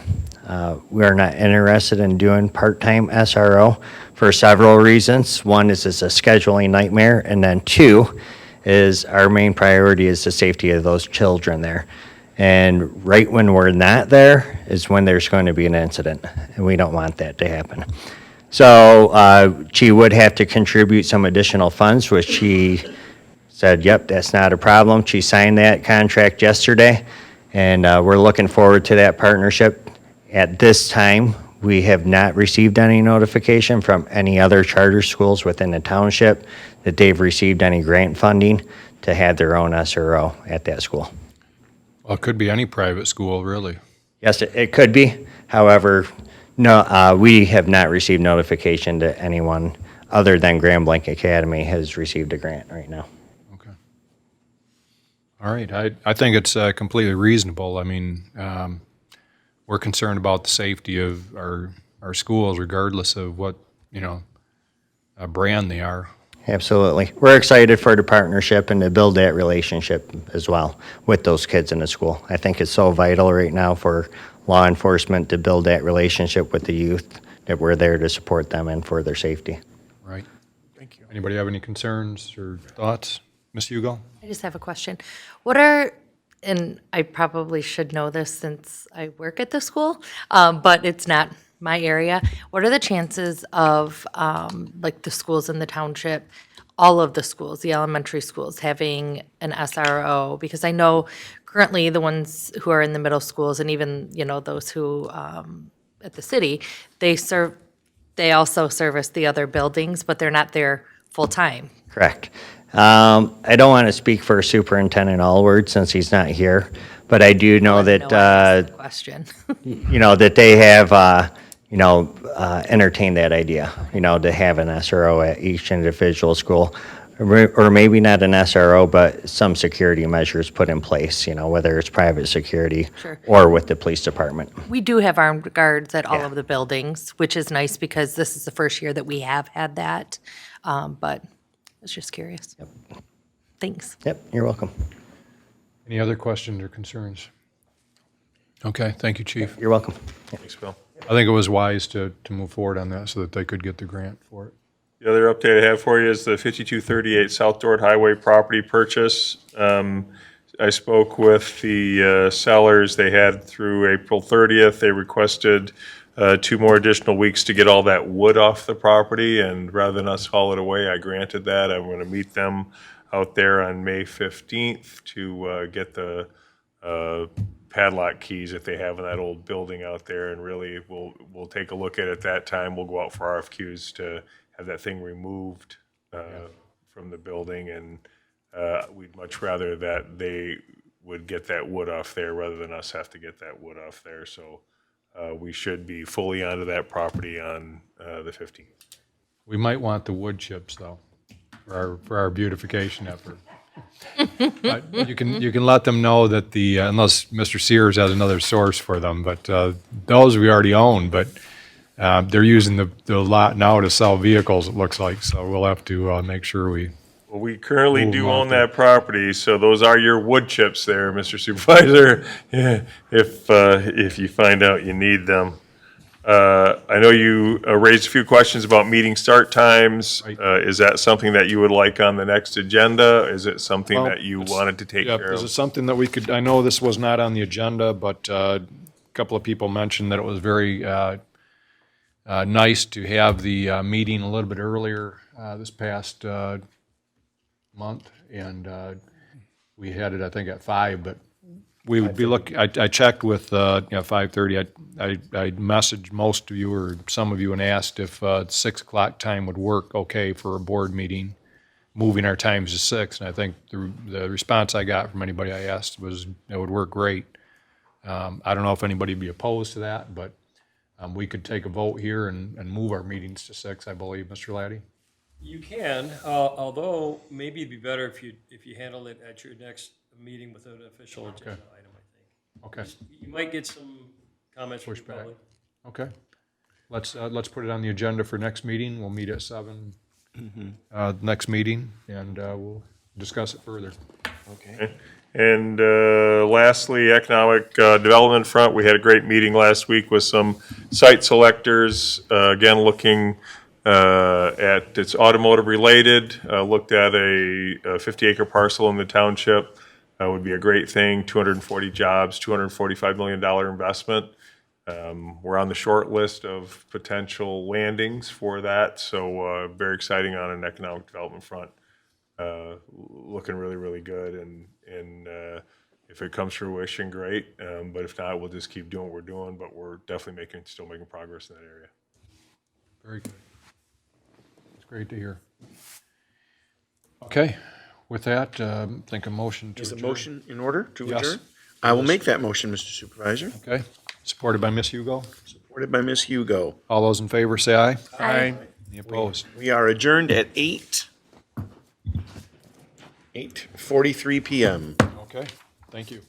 We are not interested in doing part-time SRO for several reasons. One is it's a scheduling nightmare, and then two is our main priority is the safety of those children there. And right when we're not there is when there's going to be an incident, and we don't want that to happen. So she would have to contribute some additional funds, which she said, yep, that's not a problem. She signed that contract yesterday, and we're looking forward to that partnership. At this time, we have not received any notification from any other charter schools within the township that they've received any grant funding to have their own SRO at that school. Well, it could be any private school, really. Yes, it could be. However, no, we have not received notification that anyone other than Grand Blanc Academy has received a grant right now. Okay. All right. I think it's completely reasonable. I mean, we're concerned about the safety of our schools, regardless of what, brand they are. Absolutely. We're excited for the partnership and to build that relationship as well with those kids in the school. I think it's so vital right now for law enforcement to build that relationship with the youth, that we're there to support them and for their safety. Right. Thank you. Anybody have any concerns or thoughts? Ms. Hugo? I just have a question. And I probably should know this since I work at the school, but it's not my area. What are the chances of, like the schools in the township, all of the schools, the elementary schools, having an SRO? Because I know currently the ones who are in the middle schools and even, those who, at the city, they also service the other buildings, but they're not there full-time. Correct. I don't want to speak for Superintendent Allward since he's not here, but I do know that, Question. that they have, entertained that idea, to have an SRO at each individual school. Or maybe not an SRO, but some security measures put in place, whether it's private security Sure. or with the police department. We do have armed guards at all of the buildings, which is nice because this is the first year that we have had that. But I was just curious. Thanks. Yep, you're welcome. Any other questions or concerns? Okay, thank you, Chief. You're welcome. Thanks, Bill. I think it was wise to move forward on that so that they could get the grant for it. The other update I have for you is the 5238 South Dort Highway property purchase. I spoke with the sellers. They had through April 30th. They requested 2 more additional weeks to get all that wood off the property, and rather than us haul it away, I granted that. I'm going to meet them out there on May 15th to get the padlock keys that they have in that old building out there, and really we'll take a look at it at that time. We'll go out for RFQs to have that thing removed from the building, and we'd much rather that they would get that wood off there rather than us have to get that wood off there. So we should be fully onto that property on the 15th. We might want the wood chips, though, for our beautification effort. But you can let them know that unless Mr. Sears has another source for them, but those we already own, but they're using the lot now to sell vehicles, it looks like, so we'll have to make sure we... Well, we currently Move do them own out there. that property, so those are your wood chips there, Mr. Supervisor, if you find out you need them. I know you raised a few questions about meeting start times. Is that something that you would like on the next agenda? Is it something Well, that you wanted to take Yeah, care is it of? something that we could, I know this was not on the agenda, but a couple of people mentioned that it was very nice to have the meeting a little bit earlier this past month, and we had it, I think, at 5, but we would be I checked with 5:30. I messaged most of you or some of you and asked if 6 o'clock time would work okay for a board meeting, moving our times to 6, and I think the response I got from anybody I asked was it would work great. I don't know if anybody would be opposed to that, but we could take a vote here and move our meetings to 6, I believe, Mr. Laddie. You can, although maybe it'd be better if you handle it at your next meeting with an official agenda item, I think. Okay. You might get some comments from the Pushback. public. Okay. Let's put it on the agenda for next meeting. We'll meet at 7, next meeting, and we'll discuss it further. Okay. And lastly, economic development front, we had a great meeting last week with some site selectors, again, looking at, it's automotive related, looked at a 50-acre parcel in the township. Would be a great thing, 240 jobs, $245 million investment. We're on the short list of potential landings for that, so very exciting on an economic development front. Looking really, really good, and if it comes to fruition, great. But if not, we'll just keep doing what we're doing, but we're definitely still making progress in that area. Very good. It's great to hear. Okay, with that, I think a motion to Is a adjourn. motion in order to Yes. adjourn? I will make that motion, Mr. Supervisor. Okay, supported by Ms. Hugo. Supported by Ms. Hugo. All those in favor say aye. Aye. Any opposed? We are adjourned at 8:43 p.m. Okay, thank you.